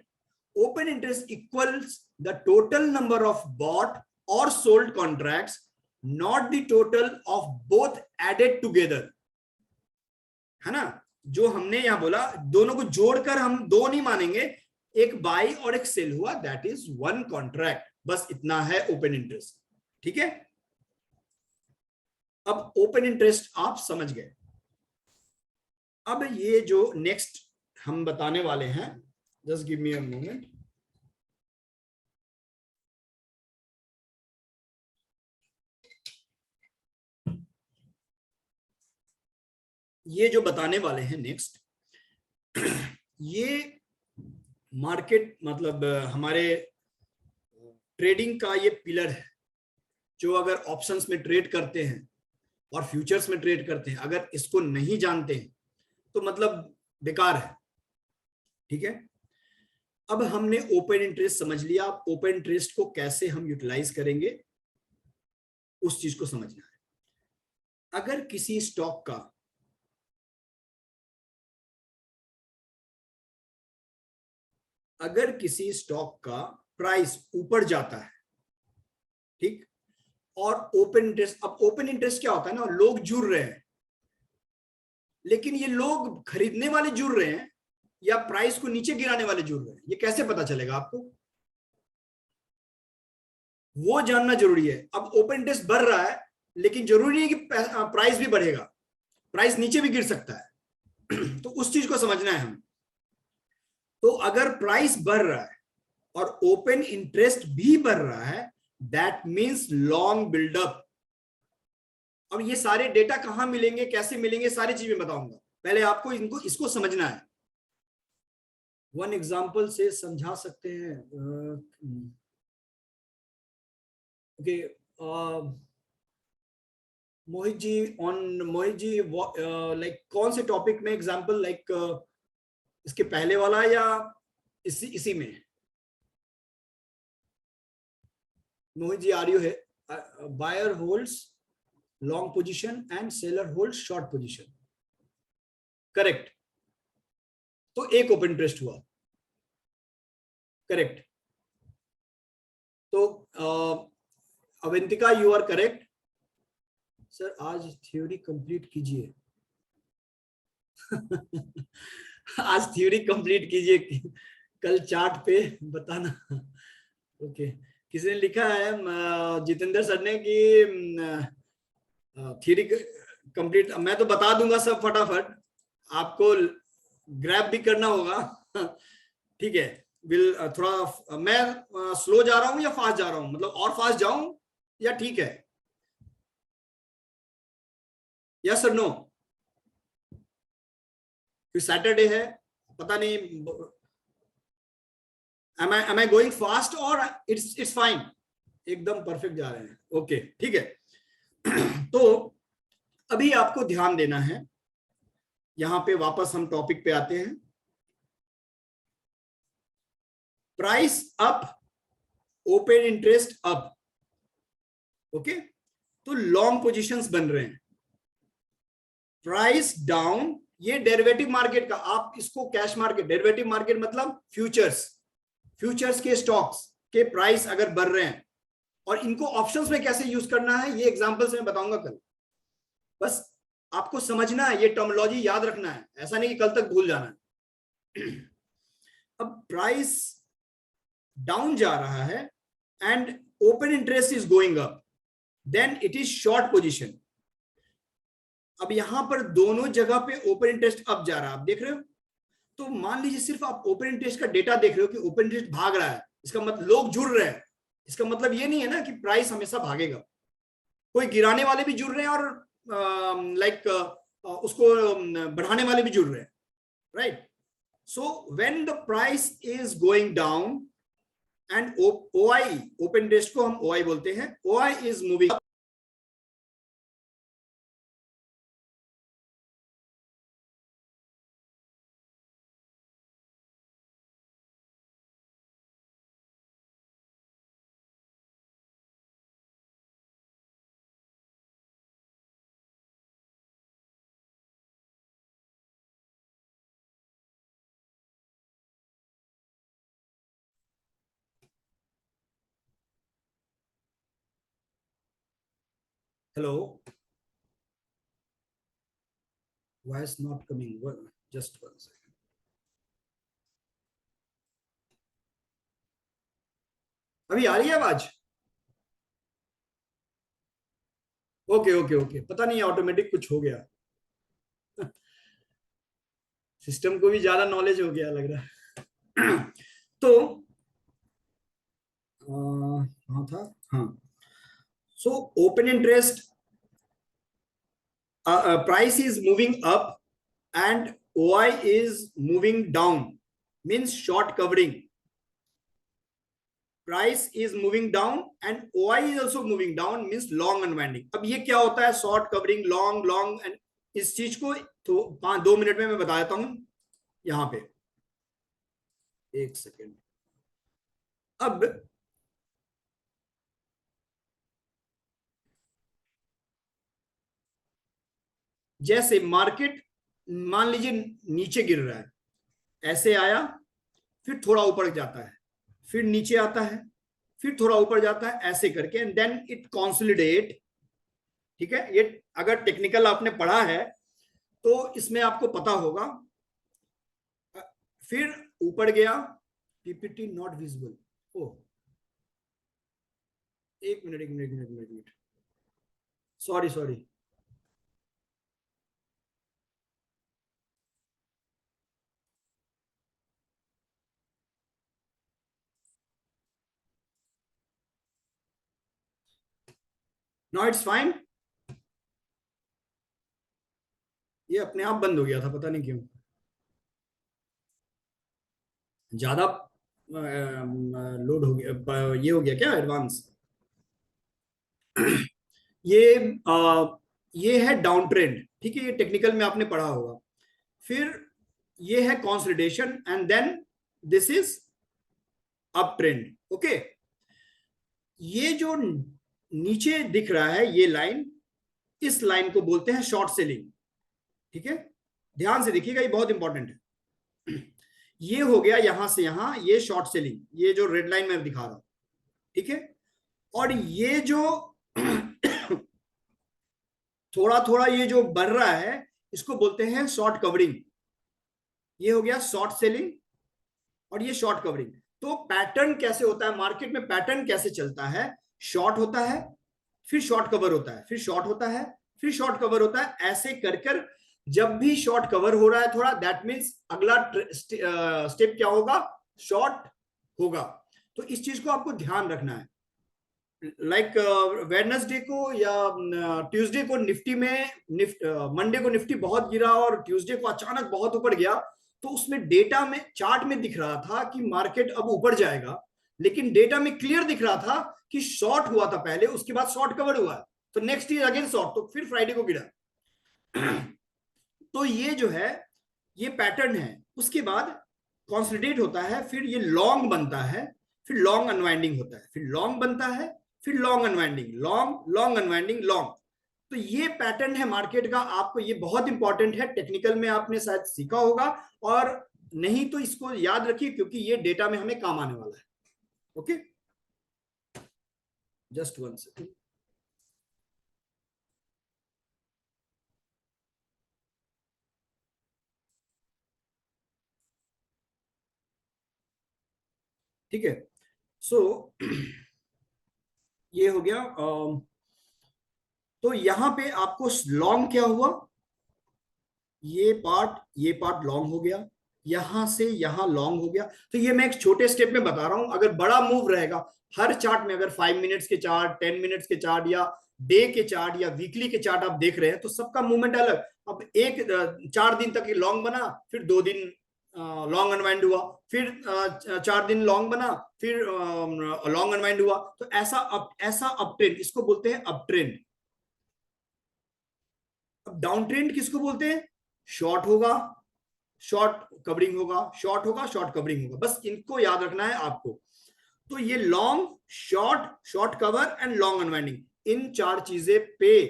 Open interest equals the total number of bought or sold contracts, not the total of both added together, है ना। जो हमने यहां बोला, दोनों को जोड़कर हम दो नहीं मानेंगे, एक बाई और एक सेल हुआ, दैट इज 1 कॉन्ट्रैक्ट, बस इतना है ओपन इंटरेस्ट। ठीक है। अब ओपन इंटरेस्ट आप समझ गए। अब ये जो नेक्स्ट हम बताने वाले हैं, just give me a moment, ये जो बताने वाले हैं नेक्स्ट, ये मार्केट मतलब हमारे ट्रेडिंग का ये पिलर है। जो अगर ऑप्शंस में ट्रेड करते हैं और फ्यूचर्स में ट्रेड करते हैं, अगर इसको नहीं जानते हैं तो मतलब बेकार है। ठीक है। अब हमने ओपन इंटरेस्ट समझ लिया, अब ओपन इंटरेस्ट को कैसे हम यूटिलाइज करेंगे उस चीज को समझना है। अगर किसी स्टॉक का प्राइस ऊपर जाता है, ठीक, और ओपन इंटरेस्ट, अब ओपन इंटरेस्ट क्या होता है ना, लोग जुड़ रहे हैं, लेकिन ये लोग खरीदने वाले जुड़ रहे हैं या प्राइस को नीचे गिराने वाले जुड़ रहे हैं, ये कैसे पता चलेगा आपको, वो जानना जरूरी है। अब ओपन इंटरेस्ट बढ़ रहा है, लेकिन जरूरी नहीं कि प्राइस भी बढ़ेगा, प्राइस नीचे भी गिर सकता है। तो उस चीज को समझना है हमें। तो अगर प्राइस बढ़ रहा है और ओपन इंटरेस्ट भी बढ़ रहा है, दैट मींस लॉन्ग बिल्डअप। अब ये सारे डेटा कहां मिलेंगे, कैसे मिलेंगे, सारी चीजें बताऊंगा, पहले आपको इसको समझना है। वन एग्जांपल से समझा सकते हैं। ओके, मोहित जी लाइक कौन से टॉपिक में एग्जांपल, लाइक इसके पहले वाला या इसी में। मोहित जी, आर यू है, buyer holds long position and seller hold short position, correct. तो एक ओपन इंटरेस्ट हुआ, करेक्ट। तो Avantika you are correct sir, आज थ्योरी कंप्लीट कीजिए। आज थ्योरी कंप्लीट कीजिए, कल चार्ट पे बताना। ओके, किसी ने लिखा है जितेंद्र सर ने कि थ्योरी कंप्लीट, मैं तो बता दूंगा सब फटाफट, आपको ग्रैब भी करना होगा। ठीक है, विल थोड़ा मैं स्लो जा रहा हूं या फास्ट जा रहा हूं, मतलब और फास्ट जाऊं या ठीक है, यस सर नो? फिर सैटरडे है, पता नहीं, am I going fast or it's fine? एकदम परफेक्ट जा रहे हैं, ओके ठीक है। तो अभी आपको ध्यान देना है, यहां पे वापस हम टॉपिक पे आते हैं। Price up, open interest up, okay, तो लॉन्ग पोजीशंस बन रहे हैं। प्राइस डाउन, ये डेरिवेटिव मार्केट का, आप इसको कैश मार्केट, डेरिवेटिव मार्केट मतलब फ्यूचर्स, फ्यूचर्स के स्टॉक्स के प्राइस अगर बढ़ रहे हैं, और इनको ऑप्शंस में कैसे यूज करना है ये एग्जांपल से मैं बताऊंगा कल। बस आपको समझना है, ये टर्मिनोलॉजी याद रखना है, ऐसा नहीं कि कल तक भूल जाना है। अब प्राइस डाउन जा रहा है and open interest is going up, then it is short position. अब यहां पर दोनों जगह पे ओपन इंटरेस्ट अप जा रहा है, आप देख रहे हो। तो मान लीजिए सिर्फ आप ओपन इंटरेस्ट का डेटा देख रहे हो कि ओपन इंटरेस्ट भाग रहा है, इसका मतलब लोग जुड़ रहे हैं, इसका मतलब ये नहीं है ना कि प्राइस हमेशा भागेगा। कोई गिराने वाले भी जुड़ रहे हैं और लाइक उसको बढ़ाने वाले भी जुड़ रहे हैं, right. So when the price is going down and OI, open interest को हम ओआई बोलते हैं, OI is moving. Hello, voice not coming, just one second. अभी आ रही है आवाज? ओके ओके ओके, पता नहीं ऑटोमेटिक कुछ हो गया। सिस्टम को भी ज्यादा नॉलेज हो गया लग रहा है। तो कहाँ था, हाँ। So open interest, price is moving up and OI is moving down, means short covering. Price is moving down and OI is also moving down, means long unwinding. अब ये क्या होता है, short covering, long long, and इस चीज को तो 2 minute में मैं बता देता हूं। यहां पे एक सेकेंड। अब जैसे मार्केट मान लीजिए नीचे गिर रहा है, ऐसे आया, फिर थोड़ा ऊपर जाता है, फिर नीचे आता है, फिर थोड़ा ऊपर जाता है, ऐसे करके, एंड देन इट कंसोलिडेट। ठीक है, ये अगर टेक्निकल आपने पढ़ा है तो इसमें आपको पता होगा। फिर ऊपर गया, पीपीटी नॉट विजिबल, ओ एक मिनट एक मिनट एक मिनट एक minute, sorry sorry. No it's fine, ये अपने आप बंद हो गया था, पता नहीं क्यों, ज्यादा लोड हो गया, ये हो गया क्या एडवांस। ये ये है डाउन ट्रेंड, ठीक है, ये टेक्निकल में आपने पढ़ा होगा। फिर ये है consolidation and then this is up trend, okay. ये जो नीचे दिख रहा है ये लाइन, इस लाइन को बोलते हैं शॉर्ट सेलिंग, ठीक है। ध्यान से देखिएगा, ये बहुत इंपॉर्टेंट है। ये हो गया यहां से यहां, ये शॉर्ट सेलिंग, ये जो रेड लाइन में दिखा रहा हूं, ठीक है। और ये जो थोड़ा थोड़ा ये जो बढ़ रहा है, इसको बोलते हैं शॉर्ट कवरिंग। ये हो गया शॉर्ट सेलिंग और ये शॉर्ट कवरिंग। तो पैटर्न कैसे होता है मार्केट में, पैटर्न कैसे चलता है, शॉर्ट होता है, फिर शॉर्ट कवर होता है, फिर शॉर्ट होता है, फिर शॉर्ट कवर होता है, ऐसे कर कर जब भी शॉर्ट कवर हो रहा है थोड़ा, दैट मीन्स अगला स्टेप क्या होगा, शॉर्ट होगा। तो इस चीज को आपको ध्यान रखना है। लाइक वेडनेसडे को या ट्यूसडे को निफ्टी में मंडे को निफ्टी बहुत गिरा और ट्यूसडे को अचानक बहुत ऊपर गया, तो उसमें डेटा में चार्ट में दिख रहा था कि मार्केट अब ऊपर जाएगा, लेकिन डेटा में क्लियर दिख रहा था कि शॉर्ट हुआ था पहले, उसके बाद शॉर्ट कवर हुआ, तो नेक्स्ट ईयर अगेन शॉर्ट, तो फिर फ्राइडे को गिरा। तो ये जो है ये पैटर्न है। उसके बाद कॉन्सोलिडेट होता है, फिर ये लॉन्ग बनता है, फिर लॉन्ग अनवाइंडिंग होता है, फिर लॉन्ग बनता है, फिर long unwinding, long long unwinding long. तो ये पैटर्न है मार्केट का, आपको ये बहुत इंपॉर्टेंट है, टेक्निकल में आपने शायद सीखा होगा, और नहीं तो इसको याद रखिए क्योंकि ये डेटा में हमें काम आने वाला है। Okay, just one second. ठीक है, सो ये हो गया। तो यहां पे आपको लॉन्ग क्या हुआ, ये पार्ट लॉन्ग हो गया, यहां से यहां लॉन्ग हो गया। तो ये मैं एक छोटे स्टेप में बता रहा हूं, अगर बड़ा मूव रहेगा हर चार्ट में, अगर 5 मिनट्स के चार्ट, 10 मिनट्स के चार्ट, या डे के चार्ट, या वीकली के चार्ट आप देख रहे हैं, तो सबका मूवमेंट अलग। अब एक 4 दिन तक ये लॉन्ग बना, फिर 2 दिन लॉन्ग अनवाइंड हुआ, फिर 4 दिन लॉन्ग बना, फिर लॉन्ग अनवाइंड हुआ। तो ऐसा अप ट्रेंड, इसको बोलते हैं अप ट्रेंड। अब डाउन ट्रेंड किसको बोलते हैं, शॉर्ट होगा, शॉर्ट कवरिंग होगा, शॉर्ट होगा, शॉर्ट कवरिंग होगा, बस इनको याद रखना है आपको। तो ये long, short, short cover and long unwinding, इन 4 चीजें पे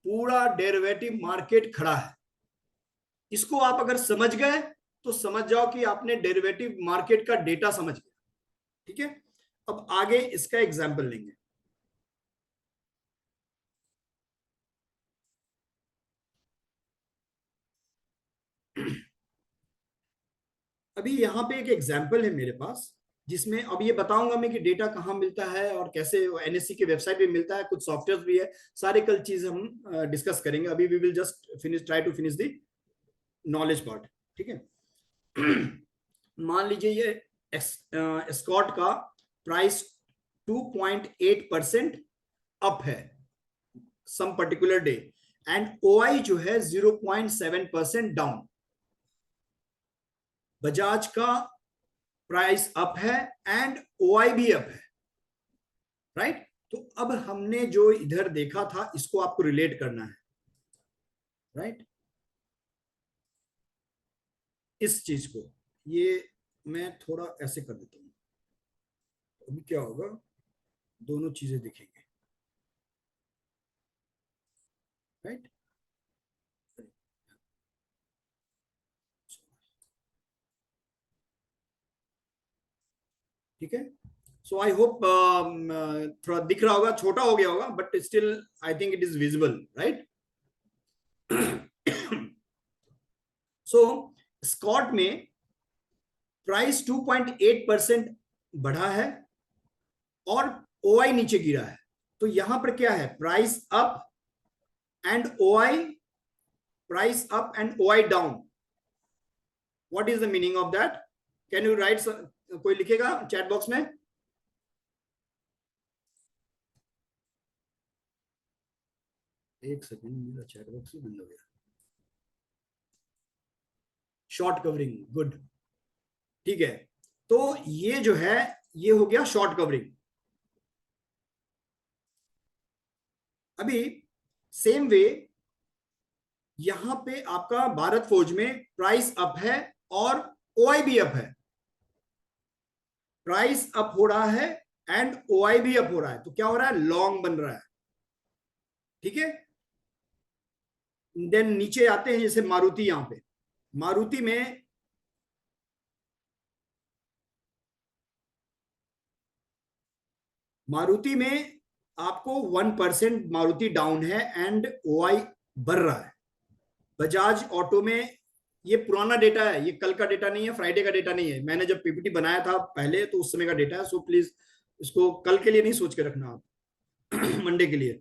पूरा डेरिवेटिव मार्केट खड़ा है। इसको आप अगर समझ गए तो समझ जाओ कि आपने डेरिवेटिव मार्केट का डेटा समझ गया। ठीक है, अब आगे इसका एग्जाम्पल लेंगे। अभी यहाँ पे एक एग्जाम्पल है मेरे पास, जिसमें अब ये बताऊंगा मैं कि डेटा कहाँ मिलता है और कैसे एनएससी के वेबसाइट पे मिलता है, कुछ सॉफ्टवेयर भी है, सारे कल चीज हम डिस्कस करेंगे। अभी we will just finish, try to finish the knowledge part. ठीक है, मान लीजिए ये स्कॉट का प्राइस 2.8% अप है some particular day, and OI जो है 0.7% डाउन। बजाज का प्राइस अप है एंड ओआई भी अप है, राइट। तो अब हमने जो इधर देखा था इसको आपको रिलेट करना है, राइट। इस चीज को, ये मैं थोड़ा ऐसे कर देता हूं, अभी क्या होगा, दोनों चीजें दिखेंगे, राइट। ठीक है, सो आई होप थोड़ा दिख रहा होगा, छोटा हो गया होगा, but still I think it is visible, right. So स्कॉट में प्राइस 2.8% बढ़ा है और ओआई नीचे गिरा है। तो यहां पर क्या है, price up and OI, price up and OI down. What is the meaning of that, can you right, कोई लिखेगा चैट बॉक्स में। एक सेकंड, मेरा चैट बॉक्स ही बंद हो गया। Short covering, good. ठीक है, तो ये जो है ये हो गया शॉर्ट कवरिंग। अभी सेम वे यहां पे आपका भारत फौज में प्राइस अप है और ओआई भी अप है, प्राइस अप हो रहा है एंड ओआई भी अप हो रहा है, तो क्या हो रहा है, लॉन्ग बन रहा है। ठीक है, देन नीचे आते हैं, जैसे मारुति, यहां पे मारुति में मारुति में आपको 1% मारुति डाउन है एंड ओआई बढ़ रहा है। बजाज ऑटो में, ये पुराना डेटा है, ये कल का डेटा नहीं है, फ्राइडे का डेटा नहीं है, मैंने जब पीपीटी बनाया था पहले तो उस समय का डेटा है, सो प्लीज इसको कल के लिए नहीं सोच के रखना आप मंडे के लिए।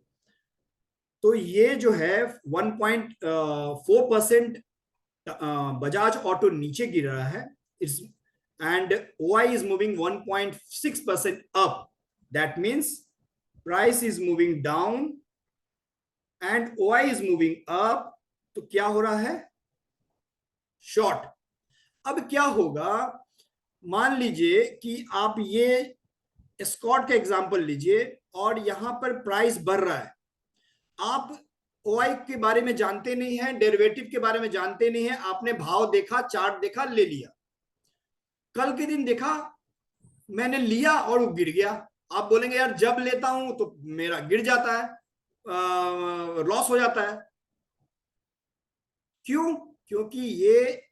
तो ये जो है 1.4% बजाज ऑटो नीचे गिर रहा है, it's and OI is moving 1.6% up, that means price is moving down and OI is moving up. तो क्या हो रहा है? शॉर्ट। अब क्या होगा, मान लीजिए कि आप ये स्कॉट का एग्जांपल लीजिए और यहां पर प्राइस बढ़ रहा है, आप ओआई के बारे में जानते नहीं है, डेरिवेटिव के बारे में जानते नहीं है, आपने भाव देखा, चार्ट देखा, ले लिया, कल के दिन देखा मैंने लिया और वो गिर गया। आप बोलेंगे यार जब लेता हूं तो मेरा गिर जाता है, लॉस हो जाता है। क्यों? क्योंकि ये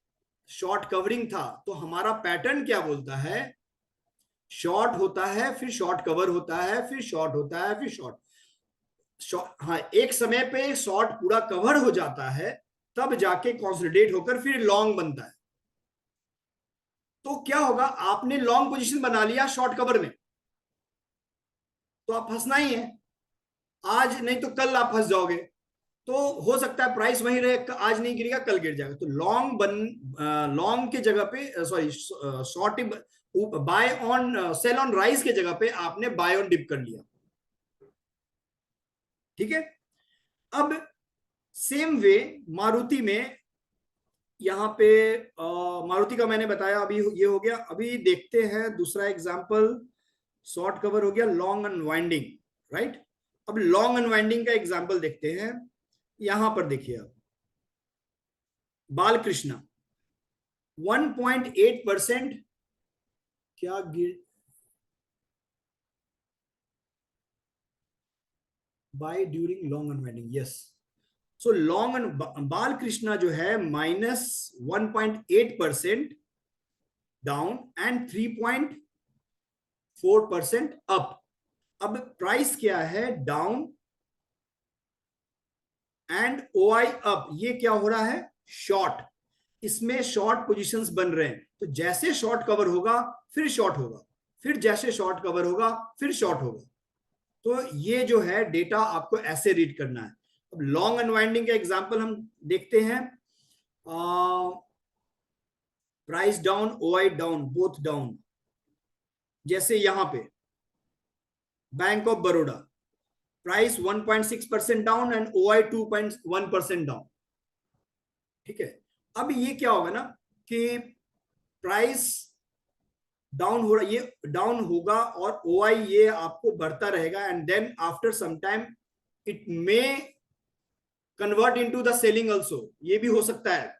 शॉर्ट कवरिंग था। तो हमारा पैटर्न क्या बोलता है? शॉर्ट होता है, फिर शॉर्ट कवर होता है, फिर शॉर्ट होता है, फिर शॉर्ट। हाँ, एक समय पे शॉर्ट पूरा कवर हो जाता है, तब जाके कंसोलिडेट होकर फिर लॉन्ग बनता है। तो क्या होगा, आपने लॉन्ग पोजीशन बना लिया शॉर्ट कवर में, तो आप फंसना ही है, आज नहीं तो कल आप फंस जाओगे। तो हो सकता है प्राइस वहीं रहे, आज नहीं गिरेगा कल गिर जाएगा। तो लॉन्ग के जगह पे, sorry short, buy on sell on rise के जगह पे आपने बाय ऑन डिप कर लिया। ठीक है। अब सेम वे मारुति में, यहां पे मारुति का मैंने बताया, अभी ये हो गया। अभी देखते हैं दूसरा एग्जांपल, शॉर्ट कवर हो गया, लॉन्ग अनवाइंडिंग, राइट। अब लॉन्ग अनवाइंडिंग का एग्जांपल देखते हैं। यहां पर देखिए आप, बालकृष्णा 1.8% क्या गिर, buy during long unwinding, yes. So long Balkrishna जो है -1.8% डाउन एंड 3.4% अप। अब प्राइस क्या है? Down and OI up. ये क्या हो रहा है? शॉर्ट। इसमें शॉर्ट पोजीशंस बन रहे हैं। तो जैसे शॉर्ट कवर होगा फिर शॉर्ट होगा, फिर जैसे शॉर्ट कवर होगा फिर शॉर्ट होगा। तो ये जो है डेटा आपको ऐसे रीड करना है। अब लॉन्ग अनवाइंडिंग का एग्जांपल हम देखते हैं। Price down, OI down, both down. जैसे यहां पे bank of Baroda, price 1.6% down and OI 2.1% down. ठीक है। अब ये क्या होगा ना कि प्राइस डाउन हो रहा, ये डाउन होगा और ओआई ये आपको बढ़ता रहेगा and then after some time it may convert into the selling also. ये भी हो सकता है।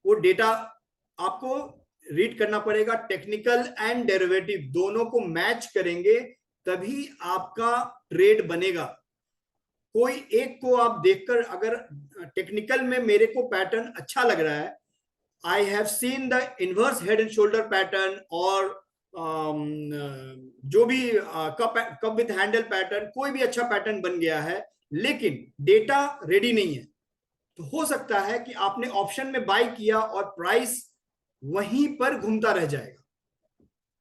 वो डेटा आपको रीड करना पड़ेगा, टेक्निकल एंड डेरिवेटिव दोनों को मैच करेंगे तभी आपका ट्रेड बनेगा। कोई एक को आप देखकर, अगर टेक्निकल में मेरे को पैटर्न अच्छा लग रहा है, I have seen the inverse head and shoulder pattern और जो भी कप विथ हैंडल पैटर्न, कोई भी अच्छा पैटर्न बन गया है, लेकिन डेटा रेडी नहीं है, तो हो सकता है कि आपने ऑप्शन में बाय किया और प्राइस वहीं पर घूमता रह जाएगा।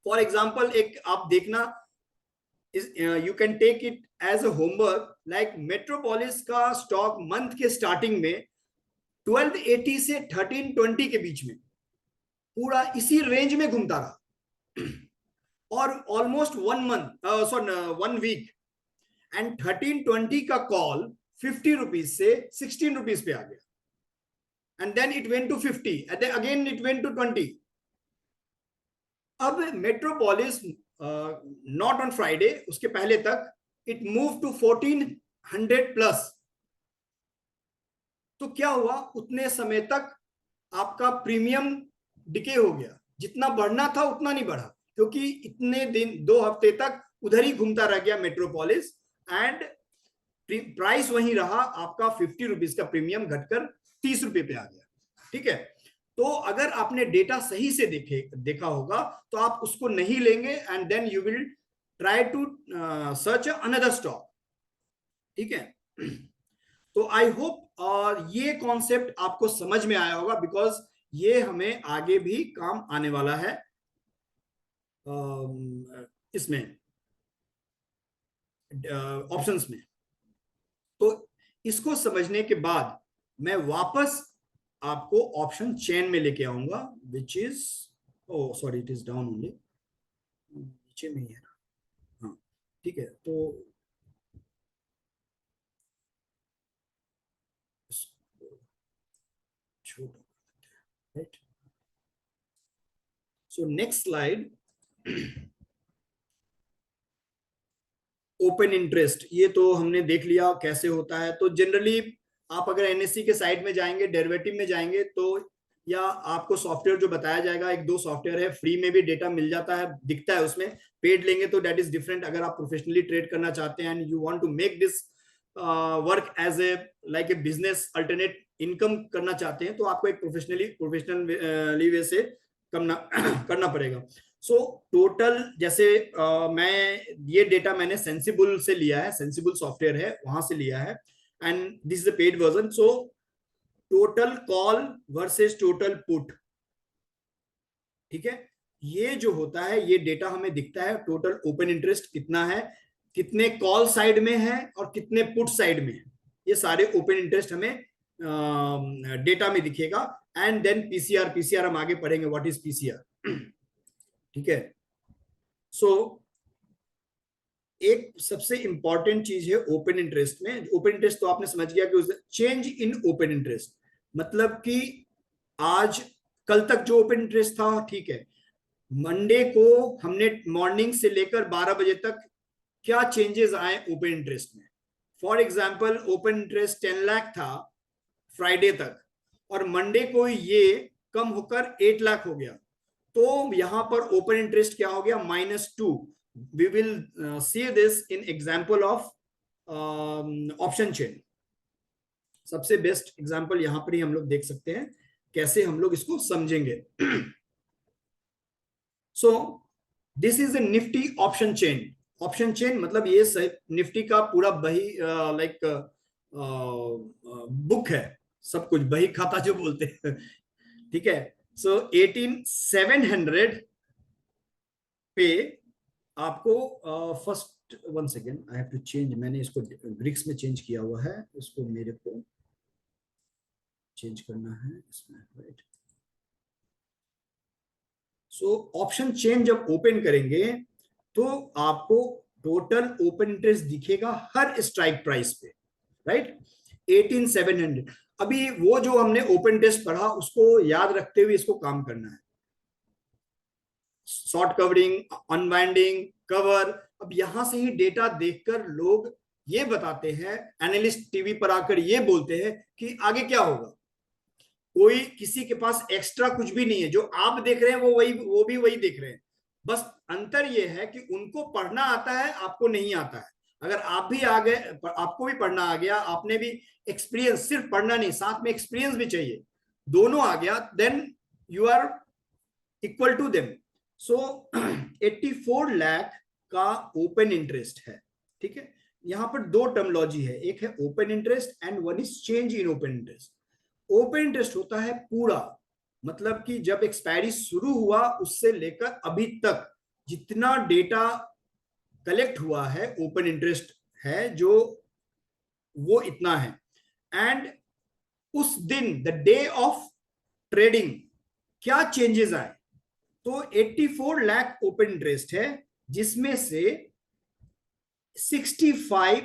फॉर एग्जाम्पल, एक आप देखना, you can take it as a homework, like Metropolis का स्टॉक मंथ के स्टार्टिंग में 1280 से 1320 के बीच में पूरा इसी रेंज में घूमता रहा और ऑलमोस्ट 1 वीक, एंड 1320 का कॉल 50 रुपीज से 16 रुपीज पे आ गया and then it went to 50 and then again it went to 20। अब मेट्रोपोलिस नॉट ऑन फ्राइडे, उसके पहले तक इट मूव टू 1400 प्लस। तो क्या हुआ, उतने समय तक आपका प्रीमियम डिके हो गया, जितना बढ़ना था उतना नहीं बढ़ा, क्योंकि इतने दिन 2 हफ्ते तक उधर ही घूमता रह गया मेट्रोपोलिस एंड प्राइस वहीं रहा, आपका 50 रुपीज का प्रीमियम घटकर 30 रुपए पे आ गया। ठीक है। तो अगर आपने डेटा सही से देखा होगा तो आप उसको नहीं लेंगे and then you will try to search another stock, ठीक है। तो आई होप और ये कॉन्सेप्ट आपको समझ में आया होगा, बिकॉज ये हमें आगे भी काम आने वाला है इसमें ऑप्शंस में। तो इसको समझने के बाद मैं वापस आपको ऑप्शन चेन में लेके आऊंगा, which is, oh sorry it is down only, नीचे में ही है ना, हाँ ठीक है। तो छोटा, right. So next slide, open interest, ये तो हमने देख लिया कैसे होता है। तो जनरली आप अगर एनएससी के साइट में जाएंगे, डेरिवेटिव में जाएंगे, तो या आपको सॉफ्टवेयर जो बताया जाएगा, एक दो सॉफ्टवेयर है, फ्री में भी डेटा मिल जाता है, दिखता है उसमें। पेड लेंगे तो दैट इज डिफरेंट। अगर आप प्रोफेशनली ट्रेड करना चाहते हैं and you want to make this work as a like a business alternate income करना चाहते हैं, तो आपको एक प्रोफेशनली वे से करना करना पड़ेगा। सो टोटल जैसे मैं ये डेटा मैंने सेंसिबल से लिया है, सेंसिबल सॉफ्टवेयर है, वहां से लिया है, and this is the paid version. So total call versus total put, ठीक है। ये जो होता है, ये डेटा हमें दिखता है, टोटल ओपन इंटरेस्ट कितना है, कितने कॉल साइड में है और कितने पुट साइड में है, ये सारे ओपन इंटरेस्ट हमें डेटा में दिखेगा। एंड देन पीसीआर, पीसीआर हम आगे पढ़ेंगे, व्हाट इज पीसीआर, ठीक है। सो एक सबसे इंपॉर्टेंट चीज है ओपन इंटरेस्ट में। ओपन इंटरेस्ट तो आपने समझ गया कि चेंज इन ओपन इंटरेस्ट, मतलब कि आज कल तक जो ओपन इंटरेस्ट था, ठीक है, मंडे को हमने मॉर्निंग से लेकर 12 बजे तक क्या चेंजेस आए ओपन इंटरेस्ट में। For example open interest 10 lakh था फ्राइडे तक, और मंडे को ये कम होकर 8 लाख हो गया, तो यहां पर ओपन इंटरेस्ट क्या हो गया, -2। We will see this in example of option chain. सबसे बेस्ट एग्जांपल यहां पर ही हम लोग देख सकते हैं, कैसे हम लोग इसको समझेंगे। So this is a Nifty option chain. Option chain मतलब ये निफ्टी का पूरा बही लाइक बुक है, सब कुछ बही खाता जो बोलते हैं, ठीक है। सो 18700 पे आपको first, one second, I have to change, मैंने इसको ब्रिक्स में चेंज किया हुआ है, इसको मेरे को चेंज करना है इसमें, राइट। सो ऑप्शन चेन जब ओपन करेंगे तो आपको टोटल ओपन इंटरेस्ट दिखेगा हर स्ट्राइक प्राइस पे, राइट, 18700। अभी वो जो हमने ओपन इंटरेस्ट पढ़ा उसको याद रखते हुए इसको काम करना है। शॉर्ट कवरिंग, अनवाइंडिंग, कवर, अब यहां से ही डेटा देखकर लोग ये बताते हैं, एनालिस्ट टीवी पर आकर ये बोलते हैं कि आगे क्या होगा। कोई किसी के पास एक्स्ट्रा कुछ भी नहीं है, जो आप देख रहे हैं वो भी वही देख रहे हैं। बस अंतर ये है कि उनको पढ़ना आता है, आपको नहीं आता है। अगर आप भी आ गए, आपको भी पढ़ना आ गया, आपने भी एक्सपीरियंस, सिर्फ पढ़ना नहीं, साथ में एक्सपीरियंस भी चाहिए, दोनों आ गया, then you are equal to them. So 84 lakh का ओपन इंटरेस्ट है, ठीक है। यहां पर दो टर्मोलॉजी है, एक है open interest and one is change in open interest. Open interest होता है पूरा, मतलब कि जब एक्सपायरी शुरू हुआ उससे लेकर अभी तक जितना डेटा कलेक्ट हुआ है, ओपन इंटरेस्ट है जो, वो इतना है। एंड उस दिन, द डे ऑफ ट्रेडिंग, क्या चेंजेस आए, तो 84 लाख ओपन इंटरेस्ट है, जिसमें से 65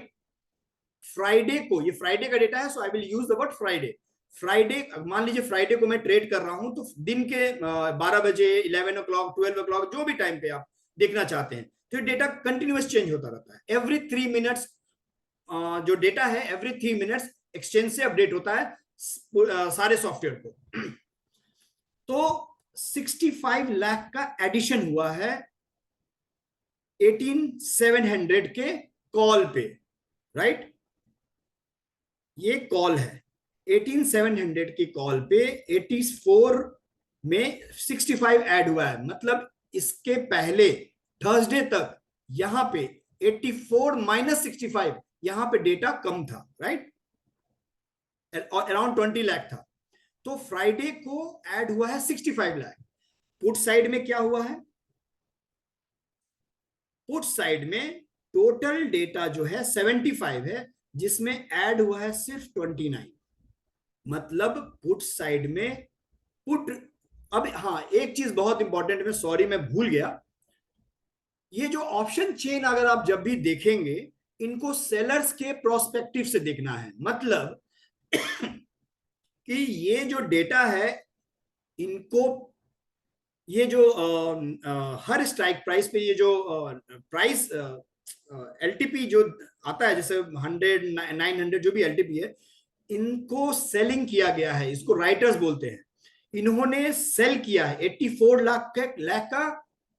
फ्राइडे को, ये फ्राइडे का डेटा है, so I will use the word Friday. Friday, मान लीजिए फ्राइडे को मैं ट्रेड कर रहा हूं, तो दिन के 12 बजे, 11 o'clock, 12 o'clock, जो भी टाइम पे आप देखना चाहते हैं, तो डेटा कंटिन्यूअस चेंज होता रहता है। एवरी 3 मिनट्स जो डेटा है, एवरी 3 मिनट्स एक्सचेंज से अपडेट होता है सारे सॉफ्टवेयर को। तो 65 लाख का एडिशन हुआ है 18700 के कॉल पे, राइट। ये कॉल है 18700 की कॉल पे, 84 में 65 ऐड हुआ है, मतलब इसके पहले थर्सडे तक यहां पे 84 माइनस 65, यहां पे डेटा कम था, राइट, अराउंड 20 लाख था। तो फ्राइडे को ऐड हुआ है 65 लाख। पुट साइड में क्या हुआ है, पुट साइड में टोटल डेटा जो है 75 है, जिसमें ऐड हुआ है सिर्फ 29। मतलब पुट साइड में पुट, अब हाँ एक चीज बहुत इंपॉर्टेंट है, सॉरी मैं भूल गया, ये जो ऑप्शन चेन अगर आप जब भी देखेंगे, इनको सेलर्स के प्रोस्पेक्टिव से देखना है। मतलब कि ये जो डेटा है, इनको ये जो हर स्ट्राइक प्राइस पे ये जो प्राइस एलटीपी जो आता है, जैसे 100 900 जो भी एलटीपी है, इनको सेलिंग किया गया है, इसको राइटर्स बोलते हैं। इन्होंने सेल किया है 84 लाख का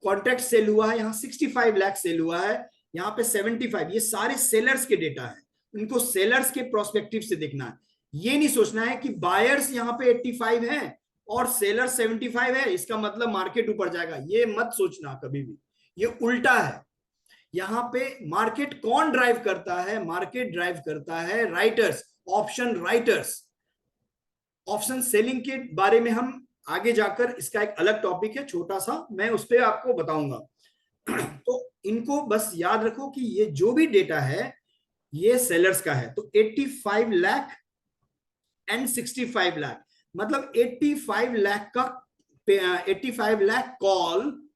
कॉन्ट्रैक्ट सेल हुआ है, यहाँ 65 लाख सेल हुआ है, यहाँ पे 75। ये सारे सेलर्स के डेटा है, इनको सेलर्स के प्रोस्पेक्टिव से देखना है। ये नहीं सोचना है कि बायर्स यहाँ पे 85 है और सेलर 75 है, इसका मतलब मार्केट ऊपर जाएगा, ये मत सोचना कभी भी, ये उल्टा है। यहां पे मार्केट कौन ड्राइव करता है, मार्केट ड्राइव करता है writers, option writers. Option selling के बारे में हम आगे जाकर, इसका एक अलग टॉपिक है छोटा सा, मैं उस पर आपको बताऊंगा। तो इनको बस याद रखो कि ये जो भी डेटा है ये सेलर्स का है। तो 85 लाख एंड 65 लाख, मतलब 85 लाख का 85 लाख कॉल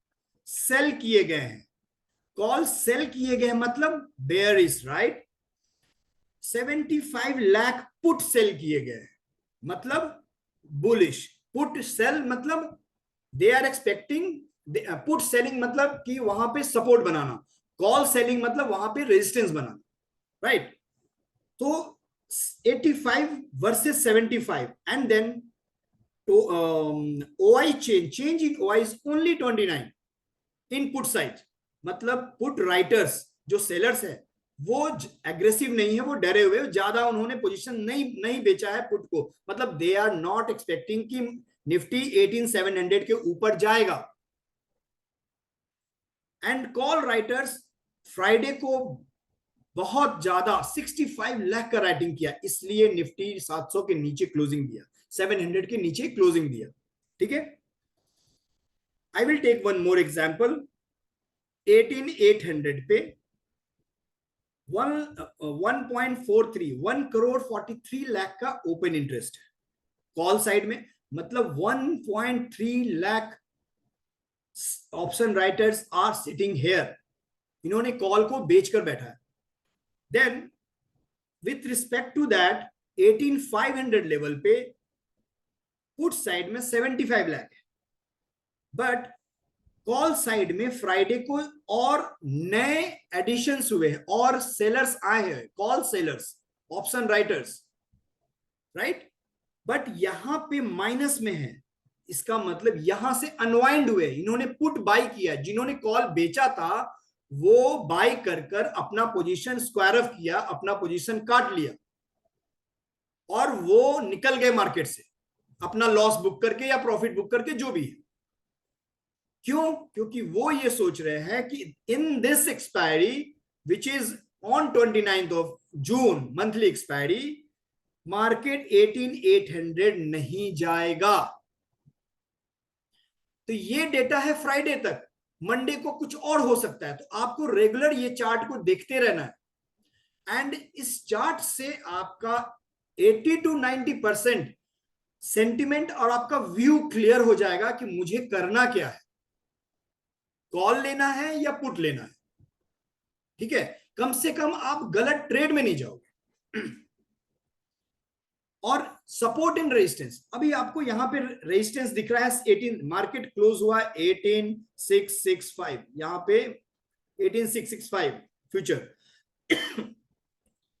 सेल किए गए हैं। कॉल सेल किए गए मतलब bear is right. 75 lakh put sell किए गए मतलब बुलिश। पुट सेल मतलब they are expecting, put selling मतलब कि वहां पे सपोर्ट बनाना, कॉल सेलिंग मतलब वहां पे रेजिस्टेंस बनाना, राइट। तो 85 वर्सेस 75 एंड देन तो OI change in OI is only 29 in put side. मतलब पुट राइटर्स जो सेलर्स है वो एग्रेसिव नहीं है, वो डरे हुए, ज्यादा उन्होंने पोजीशन नहीं नहीं बेचा है पुट को, मतलब दे आर नॉट एक्सपेक्टिंग कि निफ्टी 18700 के ऊपर जाएगा। एंड कॉल राइटर्स फ्राइडे को बहुत ज्यादा 65 लाख का राइटिंग किया, इसलिए निफ्टी 700 के नीचे क्लोजिंग दिया, 700 के नीचे क्लोजिंग दिया, ठीक है। I will take one more example. 18800 पे 1.43 1 करोड़ 43 लाख का ओपन इंटरेस्ट कॉल साइड में, मतलब 1.3 lakh option writers are sitting here, इन्होंने कॉल को बेचकर बैठा है। Then with respect to that 18500 level पे पुट साइड में 75 लाख है, बट कॉल साइड में फ्राइडे को और नए एडिशंस हुए हैं और सेलर्स आए हैं, call sellers, option writers, right. But यहां पे माइनस में है, इसका मतलब यहां से अनवाइंड हुए, इन्होंने पुट बाय किया, जिन्होंने कॉल बेचा था वो बाय कर कर अपना पोजीशन स्क्वायर ऑफ किया, अपना पोजीशन काट लिया और वो निकल गए मार्केट से अपना लॉस बुक करके या प्रॉफिट बुक करके, जो भी है। क्यों? क्योंकि वो ये सोच रहे हैं कि in this expiry which is on 29th of June, monthly expiry, market 18800 नहीं जाएगा। तो ये डेटा है फ्राइडे तक, मंडे को कुछ और हो सकता है। तो आपको रेगुलर ये चार्ट को देखते रहना है एंड इस चार्ट से आपका 80 to 90% सेंटिमेंट और आपका व्यू क्लियर हो जाएगा कि मुझे करना क्या है, कॉल लेना है या पुट लेना है, ठीक है। कम से कम आप गलत ट्रेड में नहीं जाओगे। और सपोर्ट इन रेजिस्टेंस, अभी आपको यहां पे रेजिस्टेंस दिख रहा है 18, मार्केट क्लोज हुआ 18665, यहां पे 18665 फ्यूचर।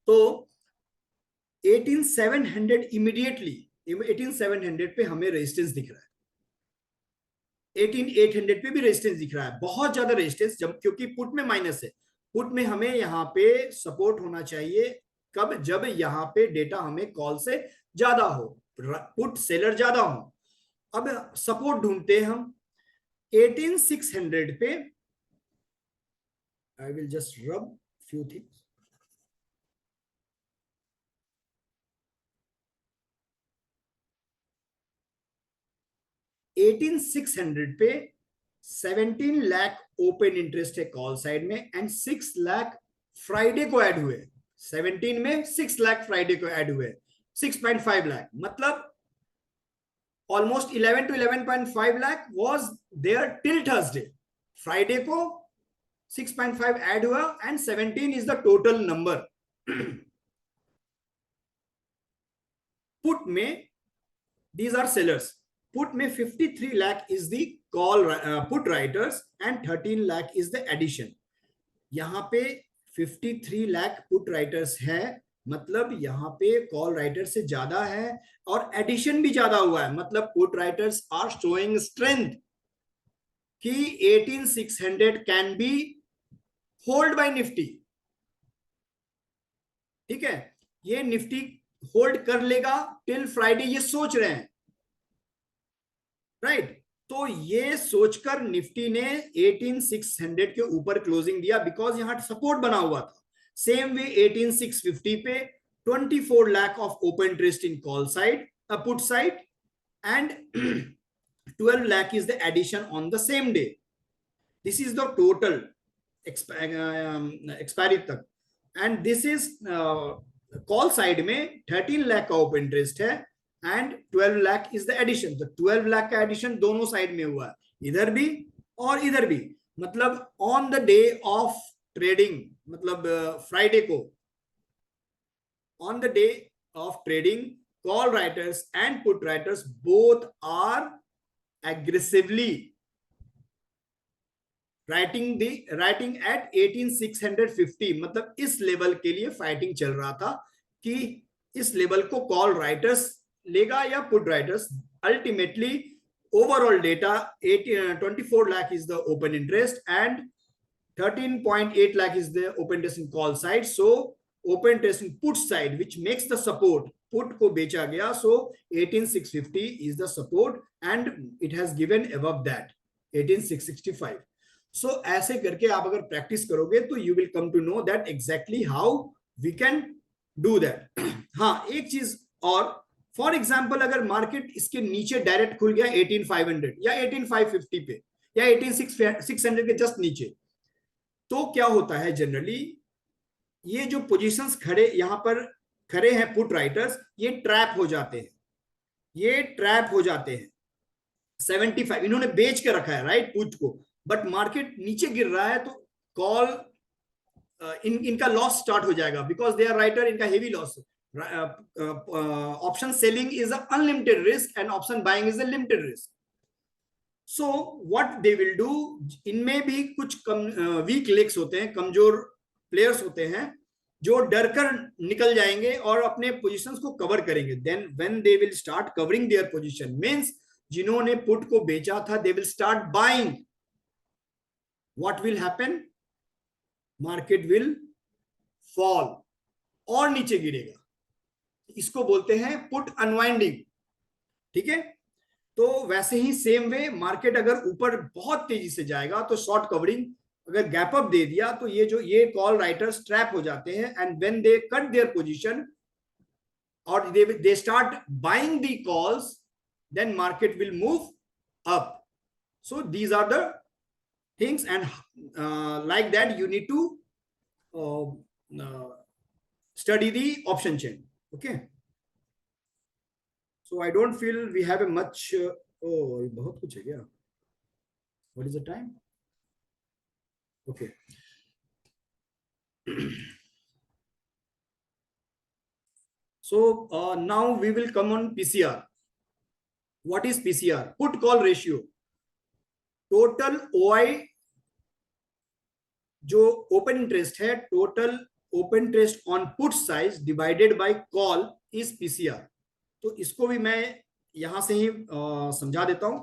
तो 18700 इमीडिएटली 18700 पे हमें रेजिस्टेंस दिख रहा है, 18800 पे भी रेजिस्टेंस दिख रहा है, बहुत ज्यादा रेजिस्टेंस, जब क्योंकि पुट में माइनस है। पुट में हमें यहाँ पे सपोर्ट होना चाहिए कब, जब यहाँ पे डेटा हमें कॉल से ज्यादा हो, पुट सेलर ज्यादा हो। अब सपोर्ट ढूंढते हैं हम 18600 पे, I will just rub few things. $18,600 पे 17 लाख ओपन इंटरेस्ट है कॉल साइड में एंड 6 लाख फ्राइडे को ऐड हुए। 17 में 6 लाख फ्राइडे को ऐड हुए, 6.5 लाख, मतलब almost 11 to 11.5 lakh was there till Thursday. Friday को 6.5 ऐड हुआ and 17 is the total number. Put में these are sellers. Put में 53 lakh is the call put writers and 13 lakh is the addition. यहाँ पे 53 lakh put writers है, मतलब यहाँ पे कॉल राइटर से ज्यादा है और एडिशन भी ज्यादा हुआ है, मतलब put writers are showing strength कि 18,600 can be hold by Nifty. ठीक है, ये निफ्टी होल्ड कर लेगा टिल फ्राइडे, ये सोच रहे हैं, राइट। तो ये सोचकर निफ्टी ने 18,600 के ऊपर क्लोजिंग दिया बिकॉज यहां सपोर्ट बना हुआ था। सेम वे 18,650 पे 24 lakh of open interest in call side, put side and 12 lakh is the addition on the same day. This is the total expiry तक, and this is call side में 13 lakh का open interest है and 12 lakh is the addition. तो 12 lakh का addition दोनों side में हुआ है, इधर भी और इधर भी, मतलब on the day of trading, मतलब फ्राइडे को, on the day of trading call writers and put writers both are aggressively writing at 18,650, मतलब इस लेवल के लिए फाइटिंग चल रहा था कि इस लेवल को कॉल राइटर्स लेगा या put writers. Ultimately overall data 24 lakh is the open interest and 13.8 lakh is the open interest in call side. So open interest in put side which makes the support, put को बेचा गया, so 18,650 is the support and it has given above that 18,665. So ऐसे करके आप अगर practice करोगे तो you will come to know that exactly how we can do that. हाँ, एक चीज और, फॉर एग्जाम्पल अगर मार्केट इसके नीचे डायरेक्ट खुल गया 18,500 या 18,550 पे या 18,600 के जस्ट नीचे, तो क्या होता है जनरली, ये जो पोजीशंस खड़े यहां पर खड़े हैं पुट राइटर्स, ये ट्रैप हो जाते हैं, ये ट्रैप हो जाते हैं। 75 इन्होंने बेच के रखा है राइट पुट को, बट मार्केट नीचे गिर रहा है तो कॉल इनका लॉस स्टार्ट हो जाएगा बिकॉज दे आर राइटर, इनका heavy loss. Option selling is unlimited risk and option buying is a limited risk. So what they will do, इनमें भी कुछ वीक लेग्स होते हैं, कमजोर प्लेयर्स होते हैं जो डरकर निकल जाएंगे और अपने पोजीशंस को कवर करेंगे। Then when they will start covering their position, means जिन्होंने पुट को बेचा था they will start buying, what will happen, market will fall और नीचे गिरेगा। इसको बोलते हैं पुट अनवाइंडिंग। ठीक है, तो वैसे ही सेम वे मार्केट अगर ऊपर बहुत तेजी से जाएगा तो शॉर्ट कवरिंग, अगर गैप अप दे दिया तो ये कॉल राइटर्स ट्रैप हो जाते हैं and when they cut their position और they start buying the calls, then market will move up. So these are the things and like that you need to study the option chain. Okay, so I don't feel we have a much बहुत कुछ है क्या, what is the time? Okay. So now we will come on PCR. What is PCR? Put call ratio. Total OI जो open interest है, total open interest on put size divided by call is PCR. तो इसको भी मैं यहां से ही समझा देता हूं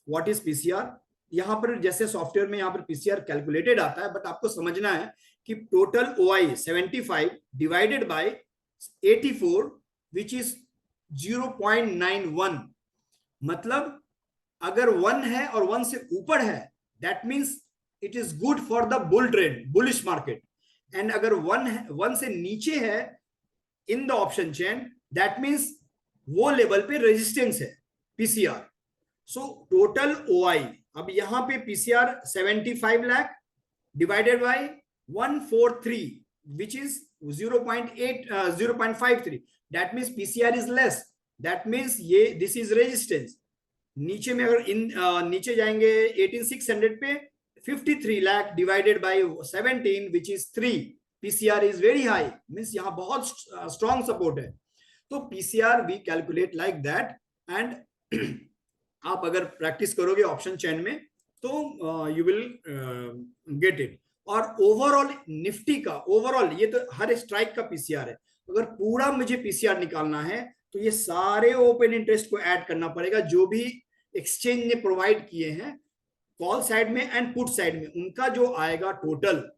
व्हाट इज पीसीआर। यहां पर जैसे सॉफ्टवेयर में यहां पर पीसीआर कैलकुलेटेड आता है, बट आपको समझना है कि total OI 75 divided by 84 which is 0.91, मतलब अगर 1 है और 1 से ऊपर है that means it is good for the bull trade, bullish market. And अगर 1 से नीचे है in the option chain, that means वो लेवल पे रेजिस्टेंस है पीसीआर. सो टोटल ओआई, अब यहां पे PCR 75 lakh divided by 143 which is 0.53. that means PCR is less. that means ये this is resistance. नीचे में अगर नीचे जाएंगे 18600 पे, 53 lakh divided by 17 which is 3, PCR is very high, means यहाँ बहुत strong support है. तो PCR we calculate like that. and आप अगर प्रैक्टिस करोगे ऑप्शन चेन में तो यू विल गेट इट. और ओवरऑल निफ्टी का ओवरऑल, ये तो हर स्ट्राइक का पीसीआर है. अगर पूरा मुझे पीसीआर निकालना है तो ये सारे ओपन इंटरेस्ट को ऐड करना पड़ेगा जो भी एक्सचेंज ने प्रोवाइड किए हैं कॉल साइड में एंड पुट साइड में. उनका जो आएगा टोटल,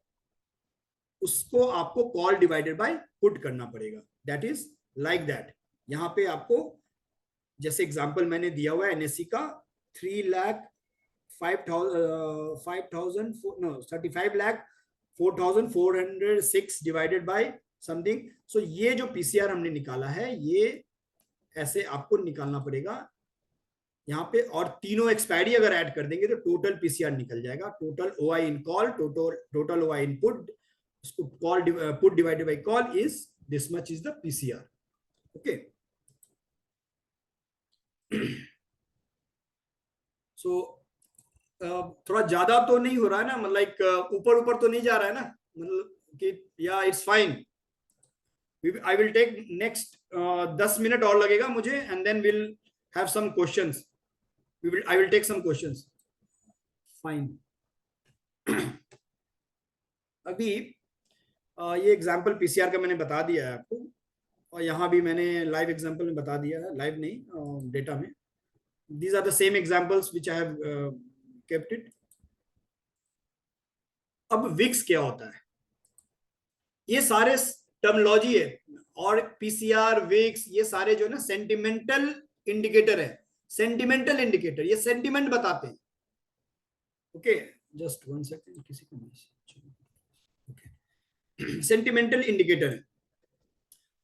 उसको आपको कॉल डिवाइडेड बाय पुट करना पड़ेगा. That is like that. यहां पे आपको जैसे एग्जांपल मैंने दिया हुआ है एनएससी का 35 लाख 4,406 डिवाइडेड बाय समथिंग. सो ये जो पीसीआर हमने निकाला है ये ऐसे आपको निकालना पड़ेगा यहाँ पे. और तीनों एक्सपायरी अगर ऐड कर देंगे तो टोटल पीसीआर निकल जाएगा. Total OI in call, total OI in put, call put divided by call is this much is the PCR. Okay. So थोड़ा ज्यादा तो नहीं हो रहा है ना, मतलब ऊपर ऊपर तो नहीं जा रहा है ना, मतलब कि या it's fine. I will take next 10 minute और लगेगा मुझे and then will have some questions. I will take some questions. Fine. अभी ये एग्जांपल पीसीआर का मैंने बता दिया है आपको, और यहाँ भी मैंने लाइव एग्जांपल में बता दिया है, लाइव नहीं डेटा में. These are the same examples which I have kept it. अब विक्स क्या होता है, ये सारे टर्मिनोलॉजी है. और पीसीआर, विक्स, ये सारे जो है ना सेंटिमेंटल इंडिकेटर है. सेंटिमेंटल इंडिकेटर, ये सेंटिमेंट बताते हैं. ओके, जस्ट 1 सेकंड, किसी को ओके. सेंटिमेंटल इंडिकेटर है.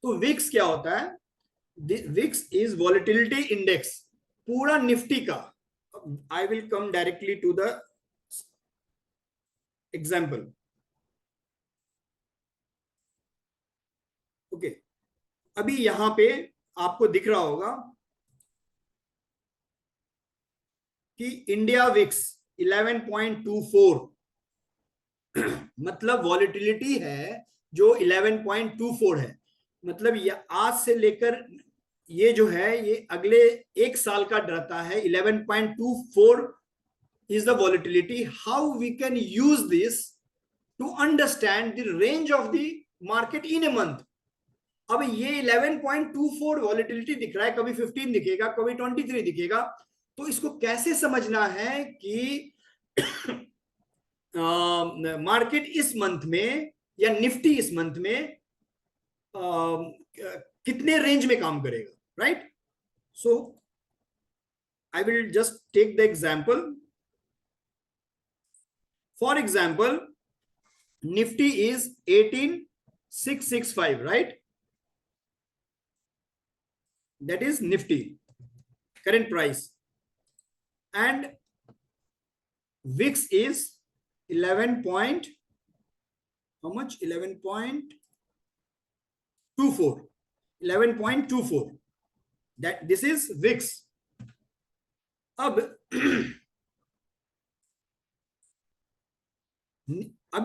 तो विक्स क्या होता है? विक्स इज वॉलेटिलिटी इंडेक्स पूरा निफ्टी का. I will come directly to the example. Okay, अभी यहां पे आपको दिख रहा होगा कि इंडिया विक्स 11.24 मतलब वॉलेटिलिटी है जो 11.24 है. मतलब ये आज से लेकर ये जो है ये अगले 1 साल का रहता है. 11.24 is the volatility. How we can use this to understand the range of the market in a month. अब ये 11.24 वॉलेटिलिटी दिख रहा है, कभी 15 दिखेगा, कभी 23 दिखेगा. तो इसको कैसे समझना है कि मार्केट इस मंथ में या निफ्टी इस मंथ में कितने रेंज में काम करेगा, right? So I will just take the example. For example, Nifty is 18,665, right? That is Nifty current price, and VIX is 11 point how much? 11.24. 11.24. That this is VIX. अब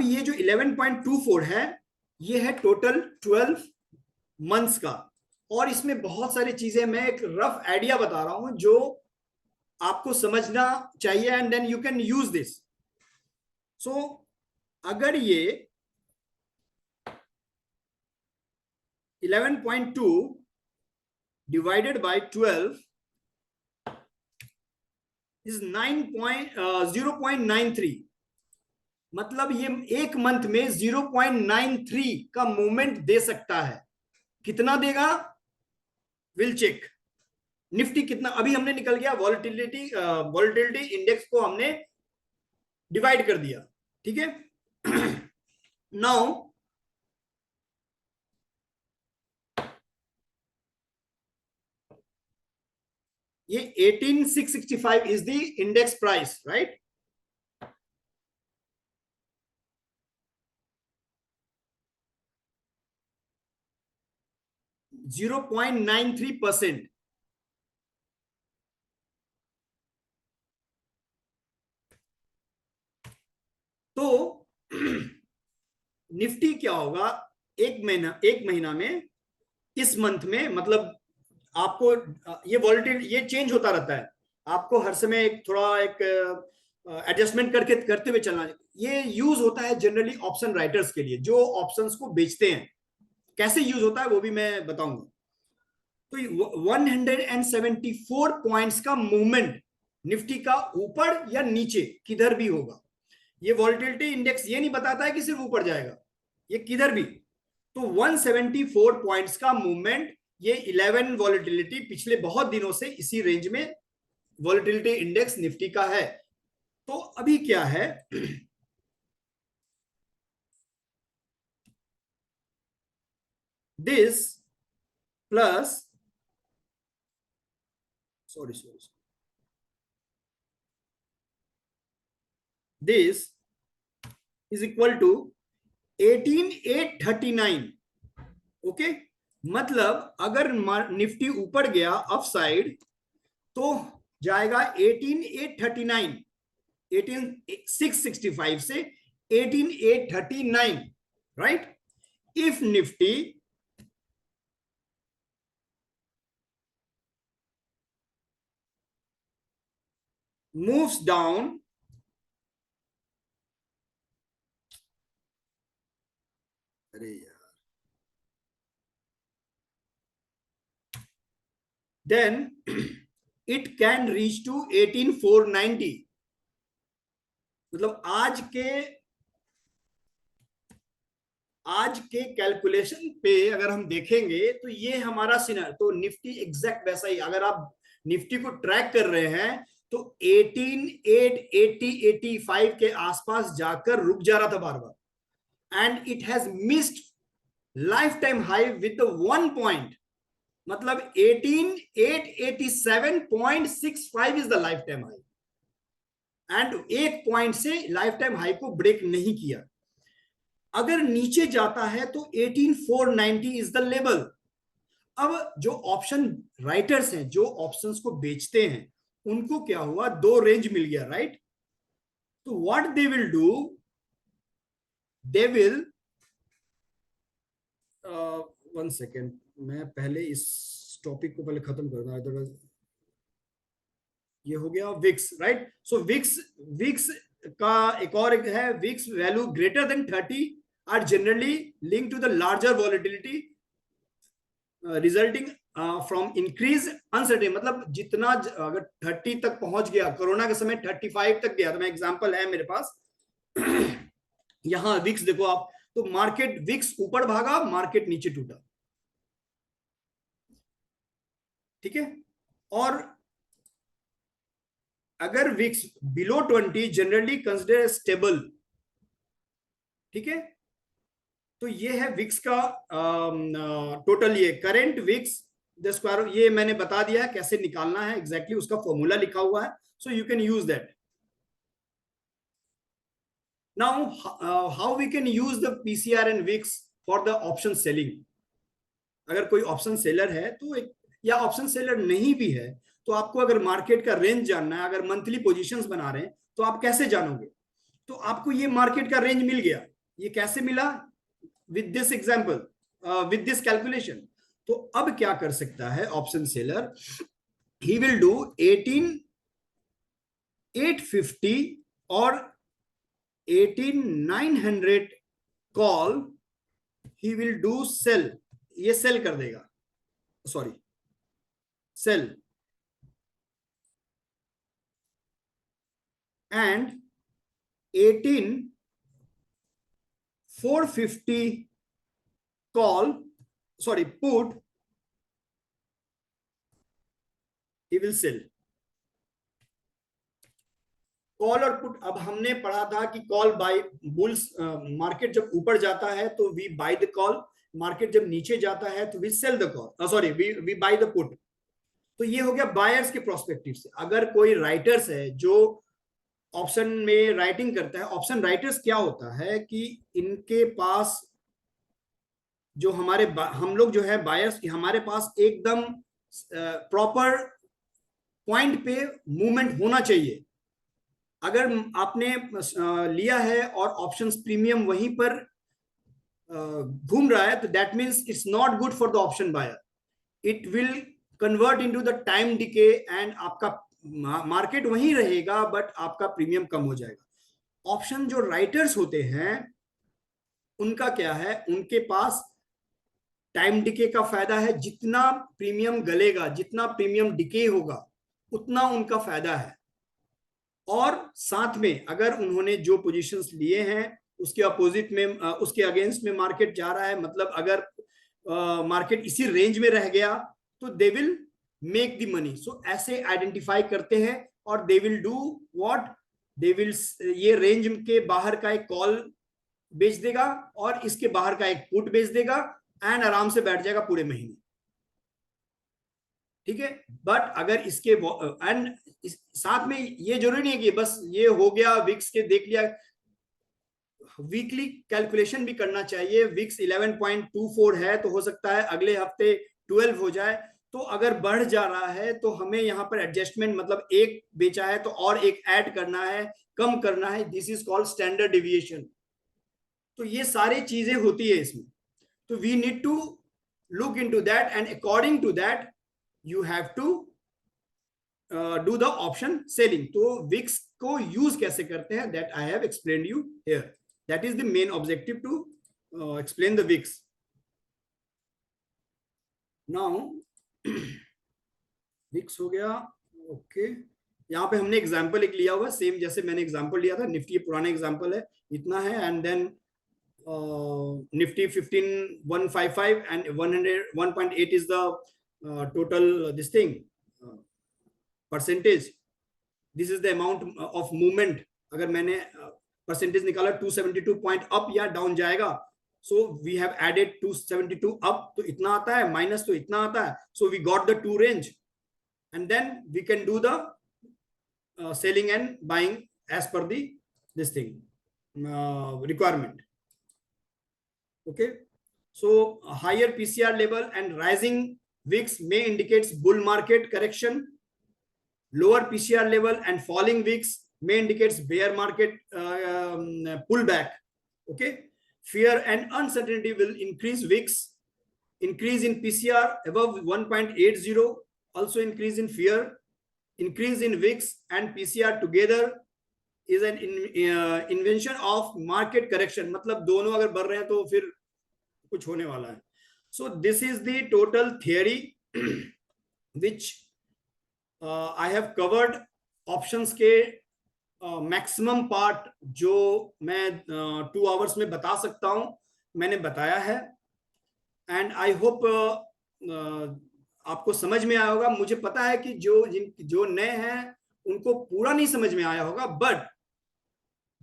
ये जो 11.24 है ये है टोटल 12 मंथ्स का. और इसमें बहुत सारी चीजें, मैं एक रफ आइडिया बता रहा हूं जो आपको समझना चाहिए and then you can use this. So अगर ये 11.2 divided by 12 is 0.93. मतलब ये एक मंथ में 0.93 का मूवमेंट दे सकता है. कितना देगा विल चेक. निफ्टी कितना, अभी हमने निकल गया वॉलेटिलिटी इंडेक्स को हमने डिवाइड कर दिया. ठीक है। नाउ ये 18665 is the index price, right. 0.93%। तो निफ्टी क्या होगा, एक महीना में, इस मंथ में, मतलब आपको ये वॉलेटिलिटी ये चेंज होता रहता है, आपको हर समय एक थोड़ा एक एडजस्टमेंट करके करते हुए चलना। ये यूज होता है जनरली ऑप्शन राइटर्स के लिए जो ऑप्शंस को बेचते हैं। कैसे यूज होता है वो भी मैं बताऊंगा। तो 174 पॉइंट्स का मूवमेंट निफ्टी का ऊपर या नीचे किधर भी होगा। ये वॉलेटिलिटी इंडेक्स ये नहीं बताता है कि सिर्फ ऊपर जाएगा, ये किधर भी। तो 174 पॉइंट्स का मूवमेंट, ये 11 वॉलेटिलिटी पिछले बहुत दिनों से इसी रेंज में वॉलेटिलिटी इंडेक्स निफ्टी का है। तो अभी क्या है, this plus, sorry, this is equal to 18839। Okay, मतलब अगर निफ्टी ऊपर गया अप साइड तो जाएगा 18839, 18665 से 18839, right. If Nifty moves down, अरे यार, then it can reach to 18490। मतलब आज के कैलकुलेशन पे अगर हम देखेंगे तो ये हमारा सिनारियो, तो निफ्टी एग्जैक्ट वैसा ही, अगर आप निफ्टी को ट्रैक कर रहे हैं तो 18880 85 के आसपास जाकर रुक जा रहा था बार बार, and it has missed lifetime high with 1 point. मतलब 18887.65 is the lifetime high, and एक पॉइंट से लाइफ टाइम हाई को ब्रेक नहीं किया। अगर नीचे जाता है तो 18490 इज द लेवल। अब जो ऑप्शन राइटर्स हैं, जो ऑप्शंस को बेचते हैं, उनको क्या हुआ, दो रेंज मिल गया, राइट। तो what they will do, they will, one second, मैं पहले इस टॉपिक को पहले खत्म कर दूं, अदरवाइज। ये हो गया VIX, right. So VIX, VIX का एक और एक है, VIX value greater than 30 are generally link to the larger volatility resulting from increase uncertain. मतलब जितना अगर 30 तक पहुंच गया, कोरोना के समय 35 तक गया, तो मैं एग्जांपल है मेरे पास। यहां विक्स देखो आप, तो मार्केट विक्स ऊपर भागा, मार्केट नीचे टूटा, ठीक है। और अगर VIX below 20 generally consider stable, ठीक है। तो ये है विक्स का टोटल, ये करंट विक्स द स्क्वायर, ये मैंने बता दिया कैसे निकालना है एग्जैक्टली, उसका फॉर्मूला लिखा हुआ है, so you can use that. Now how we can use the PCR and VIX for the option selling. अगर कोई ऑप्शन सेलर है तो एक, या ऑप्शन सेलर नहीं भी है, तो आपको अगर मार्केट का रेंज जानना है, अगर मंथली पोजीशंस बना रहे हैं, तो आप कैसे जानोगे। तो आपको ये मार्केट का रेंज मिल गया, ये कैसे मिला, with this example, with this calculation. तो अब क्या कर सकता है option seller, he will do 18850 और 18900 call, he will do sell, ये सेल कर देगा, sorry, sell, and 18450 call, sorry, put, he will sell। Call और पुट, अब हमने पढ़ा था कि कॉल बाय बुल्स, मार्केट जब ऊपर जाता है तो we buy the call, market जब नीचे जाता है तो we sell the call, sorry we buy the put. तो ये हो गया बायर्स के प्रोस्पेक्टिव से। अगर कोई राइटर्स है जो ऑप्शन में राइटिंग करता है, ऑप्शन राइटर्स क्या होता है कि इनके पास जो हम लोग जो है बायर्स, हमारे पास एकदम प्रॉपर पॉइंट पे मूवमेंट होना चाहिए। अगर आपने लिया है और ऑप्शंस प्रीमियम वहीं पर घूम रहा है, तो that means it's not good for the option buyer. It will convert into the time decay and आपका मार्केट वहीं रहेगा बट आपका प्रीमियम कम हो जाएगा। ऑप्शन जो राइटर्स होते हैं उनका क्या है, उनके पास टाइम डिके का फायदा है। जितना प्रीमियम गलेगा, जितना प्रीमियम डिके होगा, उतना उनका फायदा है। और साथ में अगर उन्होंने जो पोजीशंस लिए हैं उसके अपोजिट में, उसके अगेंस्ट में मार्केट जा रहा है, मतलब अगर मार्केट इसी रेंज में रह गया तो they will make the money. So ऐसे आइडेंटिफाई करते हैं और they will do what, they will, ये रेंज के बाहर का एक कॉल बेच देगा और इसके बाहर का एक पुट बेच देगा एंड आराम से बैठ जाएगा पूरे महीने। ठीक है, बट अगर इसके एंड साथ में ये जरूरी नहीं है कि बस ये हो गया विक्स के देख लिया, वीकली कैलकुलेशन भी करना चाहिए। विक्स 11.24 है तो हो सकता है अगले हफ्ते 12 हो जाए। तो अगर बढ़ जा रहा है तो हमें यहाँ पर एडजस्टमेंट, मतलब एक बेचा है तो और एक ऐड करना है, कम करना है, this is called standard deviation. तो ये सारी चीजें होती है इसमें। तो we need to look into that and according to that you have to do the option selling. तो विक्स को यूज कैसे करते हैं, that I have explained you here. That is the main objective to explain the VIX. Now VIX हो गया, okay. यहाँ पे हमने एग्जाम्पल एक लिया हुआ सेम जैसे मैंने एग्जाम्पल लिया था, निफ्टी पुराना एग्जाम्पल है, इतना है। And then Nifty 15,155 and 101.8 is the total this thing percentage. This is the amount of movement. अगर मैंने परसेंटेज निकाला 272 पॉइंट अप या डाउन जाएगा, so we have added 272 up तो इतना आता है, माइनस तो इतना आता है। So we got the two range and then we can do the selling and buying as per the this thing requirement. Okay, so higher PCR level and rising wicks may indicates bull market correction. Lower PCR level and falling wicks may indicates bear market pullback. Okay, fear and uncertainty will increase wicks. Increase in PCR above 1.80 also increase in fear. Increase in wicks and PCR together is an invention of market correction. मतलब दोनों अगर बढ़ रहे हैं तो फिर कुछ होने वाला है। So this is the total theory which I have covered. Options के मैक्सिमम पार्ट जो मैं 2 आवर्स में बता सकता हूं मैंने बताया है। एंड आई होप आपको समझ में आया होगा। मुझे पता है कि जो नए हैं उनको पूरा नहीं समझ में आया होगा, बट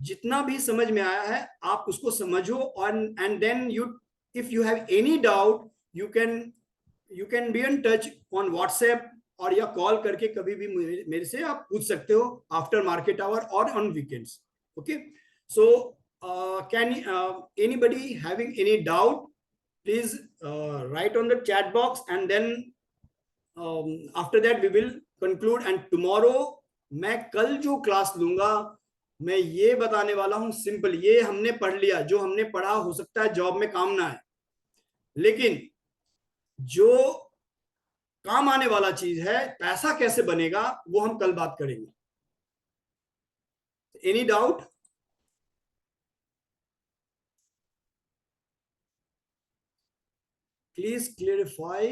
जितना भी समझ में आया है आप उसको समझो। और and then you, if you have any doubt you can be in touch on WhatsApp और या कॉल करके कभी भी मेरे से आप पूछ सकते हो आफ्टर मार्केट आवर और on weekends. Okay, so can anybody having any doubt please write on the chat box and then after that we will conclude. And tomorrow मैं कल जो क्लास लूंगा मैं ये बताने वाला हूं सिंपल। ये हमने पढ़ लिया, जो हमने पढ़ा हो सकता है जॉब में काम ना है, लेकिन जो काम आने वाला चीज है पैसा कैसे बनेगा वो हम कल बात करेंगे। Any doubt? Please clarify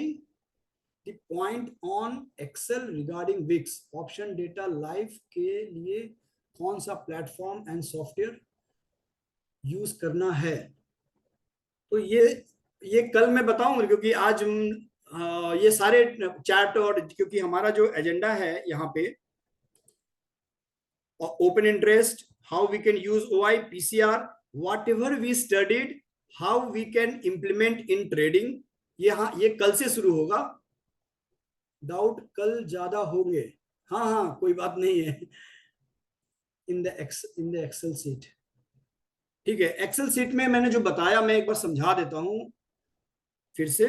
the point on Excel regarding VIX. Option data live के लिए कौन सा प्लेटफॉर्म एंड सॉफ्टवेयर यूज करना है? तो ये कल मैं बताऊंगा, क्योंकि आज ये सारे चैट और क्योंकि हमारा जो एजेंडा है यहाँ पे open interest, how we can use OI, PCR, whatever we studied, how we can implement in trading. ये कल से शुरू होगा, डाउट कल ज्यादा होंगे। हाँ हाँ कोई बात नहीं है। इन द एक्सेल सीट, ठीक है। एक्सेल सीट में मैंने जो बताया मैं एक बार समझा देता हूं फिर से।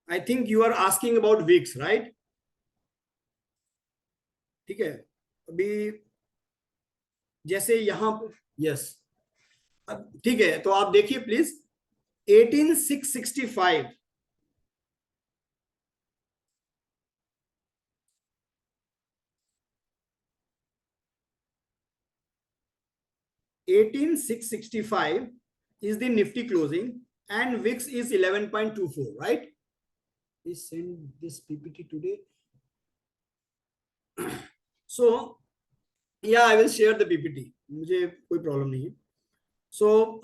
I think you are asking about VIX, right? ठीक है, अभी जैसे यहां, यस, ठीक है, तो आप देखिए please 18665, 18665 is the Nifty closing and VIX is 11.24, right? Please send this PPT today. So yeah, I will share the PPT. मुझे कोई प्रॉब्लम नहीं है। So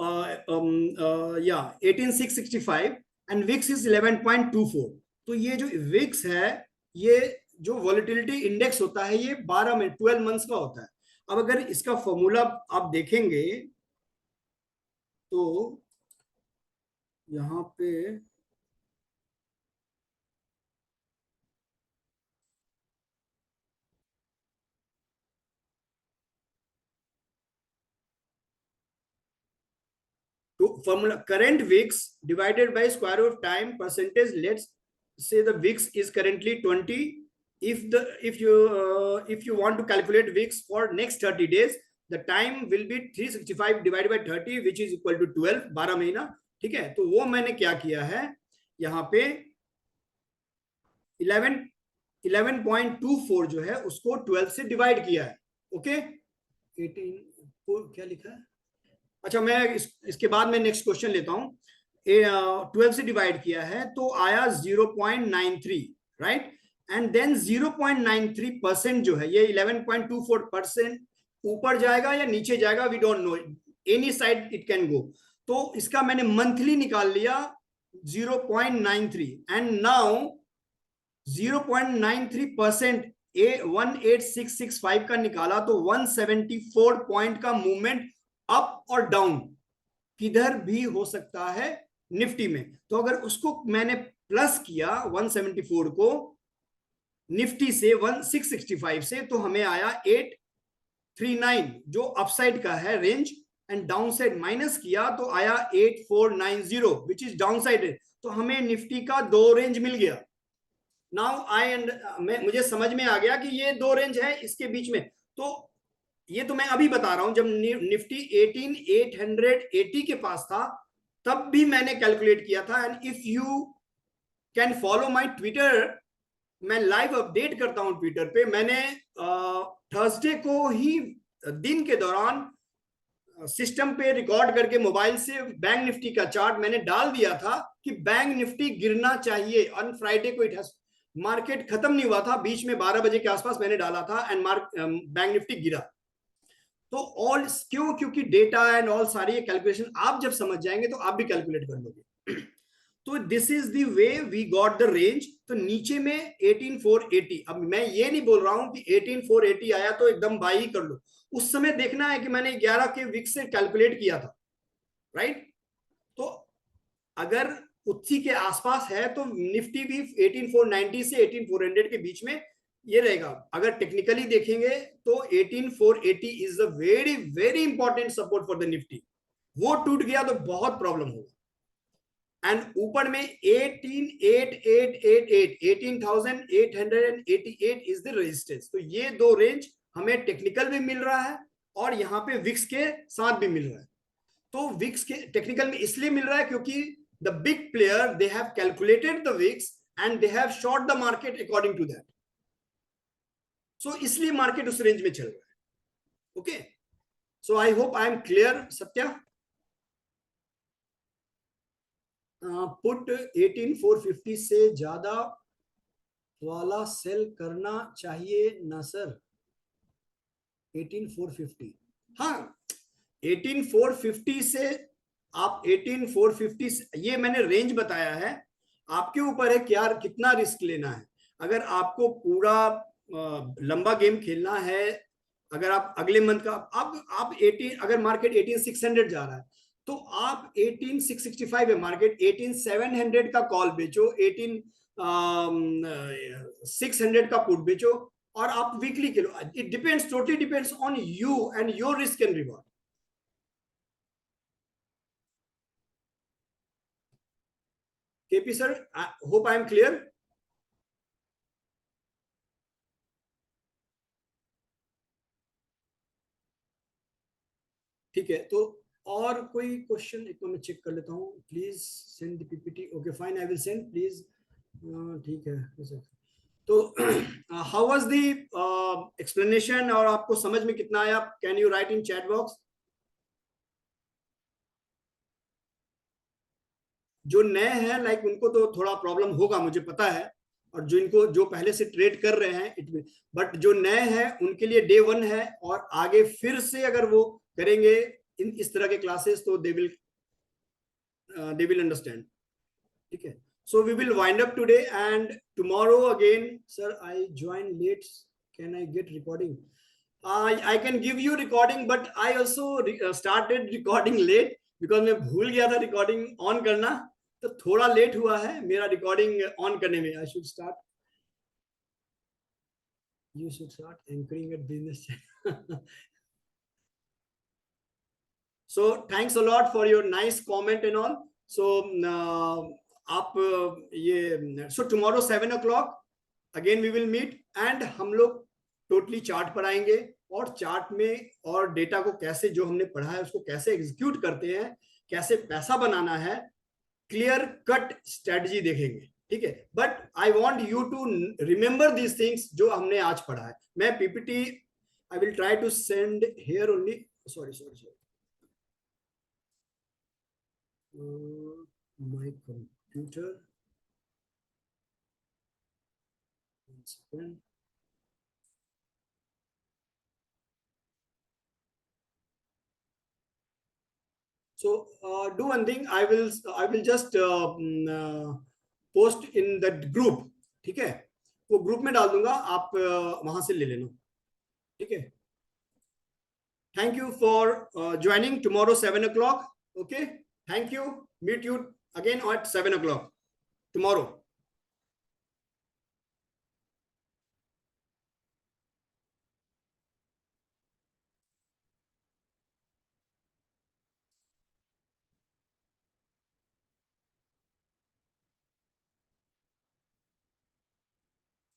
yeah, 18665 and VIX is 11.24. तो ये जो VIX है, ये जो वॉलेटिलिटी इंडेक्स होता है ये 12 मंथ्स का होता है। अब अगर इसका फॉर्मूला आप देखेंगे तो यहां पे to formula current VIX divided by square root of time percentage. Let's say the VIX is currently 20. If you want to calculate VIX for next 30 days, the time will be 365 divided by 30 which is equal to 12, 12 महीना। ठीक है, तो वो मैंने क्या किया है, यहाँ पे 11.24 जो है उसको 12 से डिवाइड किया है। ओके, 18 क्या लिखा है, अच्छा मैं इसके बाद में नेक्स्ट क्वेश्चन लेता हूं। 12 से डिवाइड किया है तो आया 0.93, राइट? एंड देन 0.93% जो है, ये 11.24% ऊपर जाएगा या नीचे जाएगा, we don't know, any side it can go. तो इसका मैंने मंथली निकाल लिया 0.93 एंड नाउ 0.93% 18665 का निकाला तो 174 पॉइंट का मूवमेंट अप और डाउन किधर भी हो सकता है निफ्टी में। तो अगर उसको मैंने प्लस किया 174 को निफ्टी से 1665 से, तो हमें आया 839 जो अपसाइड का है range, and down side minus किया तो आया 8490 विच इज डाउन साइड। तो हमें निफ्टी का दो रेंज मिल गया। नाउ मुझे समझ में आ गया कि ये दो रेंज है इसके बीच में। तो ये तो मैं अभी बता रहा हूं, जब निफ्टी 18880 के पास था तब भी मैंने कैलकुलेट किया था। And if you can follow my Twitter, मैं लाइव अपडेट करता हूं ट्विटर पे। मैंने थर्सडे को ही दिन के दौरान सिस्टम पे रिकॉर्ड करके मोबाइल से बैंक निफ्टी का चार्ट मैंने डाल दिया था कि बैंक निफ्टी गिरना चाहिए। ऑन फ्राइडे को इट मार्केट खत्म नहीं हुआ था, बीच में 12 बजे के आसपास मैंने डाला था एंड बैंक निफ्टी गिरा। तो ऑल क्यों, क्योंकि डेटा एंड ऑल सारी कैलकुलेशन आप जब समझ जाएंगे तो आप भी कैलकुलेट कर लोगे। तो this is the way we got the range. तो नीचे में 18480, अब मैं ये नहीं बोल रहा हूं कि 18480 आया तो एकदम बाई ही कर लो, उस समय देखना है कि मैंने 11 के विक से कैलकुलेट किया था, राइट? तो अगर उसी के आसपास है तो निफ्टी भी 18490 से 18400 के बीच में ये रहेगा। अगर टेक्निकली देखेंगे तो 18480 is the very very important support for the Nifty. वो टूट गया तो बहुत प्रॉब्लम होगा। एंड ऊपर में 18888 18888 इज द रेजिस्टेंस। तो ये दो रेंज हमें टेक्निकल भी मिल रहा है और यहाँ पे विक्स के साथ भी मिल रहा है। तो विक्स के टेक्निकल में इसलिए मिल रहा है क्योंकि the big player they have calculated the VIX and they have short the market according to that. So इसलिए मार्केट उस रेंज में चल रहा है। Okay, so I hope I am clear. Satya, put 18450 से ज्यादा वाला सेल करना चाहिए ना सर? 18450, हाँ 18450 से आप 18450 से, ये मैंने रेंज बताया है, आपके ऊपर है क्या कितना रिस्क लेना है। अगर आपको पूरा लंबा गेम खेलना है, अगर आप अगले मंथ का आप 18, अगर मार्केट 18,600 जा रहा है तो आप 18,665 है मार्केट, 18,700 का कॉल बेचो, 18,600 का पुट बेचो और आप weekly Khelo. It depends, totally depends on you and your risk and reward. KP sir, hope I am clear. ठीक है, तो और कोई क्वेश्चन एक तो मैं चेक कर लेता हूँ. Please send the PPT. Okay fine, I will send please. ठीक है. तो हाउ वाज द एक्सप्लेनेशन, और आपको समझ में कितना आया? Can you right in chat box. जो नए हैं लाइक उनको तो थोड़ा प्रॉब्लम होगा, मुझे पता है, और जो इनको जो पहले से ट्रेड कर रहे हैं इट, बट जो नए हैं उनके लिए डे वन है, और आगे फिर से अगर वो करेंगे इस तरह के क्लासेस तो दे विल अंडरस्टैंड. ठीक है. So we will wind up today and tomorrow again. Sir, I joined late. Can I get recording? I can give you recording, but I also started recording late because मैं भूल गया था recording on करना, तो थोड़ा late हुआ है मेरा recording on करने में. I should start. You should start anchoring at business channel. So thanks a lot for your nice comment and all. So आप ये so tomorrow 7 o'clock again we will meet and हम लोग totally chart पर आएंगे, और chart में और data को कैसे जो हमने पढ़ा है उसको कैसे एग्जीक्यूट करते हैं, कैसे पैसा बनाना है, क्लियर कट स्ट्रेटजी देखेंगे. ठीक है. But I want you to remember these things जो हमने आज पढ़ा है. मैं PPT I will try to send here only. Sorry my computer. 1 second. So do one thing. I will just post in that group. ठीक है, वो group में डाल दूंगा, आप वहां से ले लेना. ठीक है. Thank you for joining tomorrow 7 o'clock. Okay. Thank you. Meet you again at 7 o'clock tomorrow.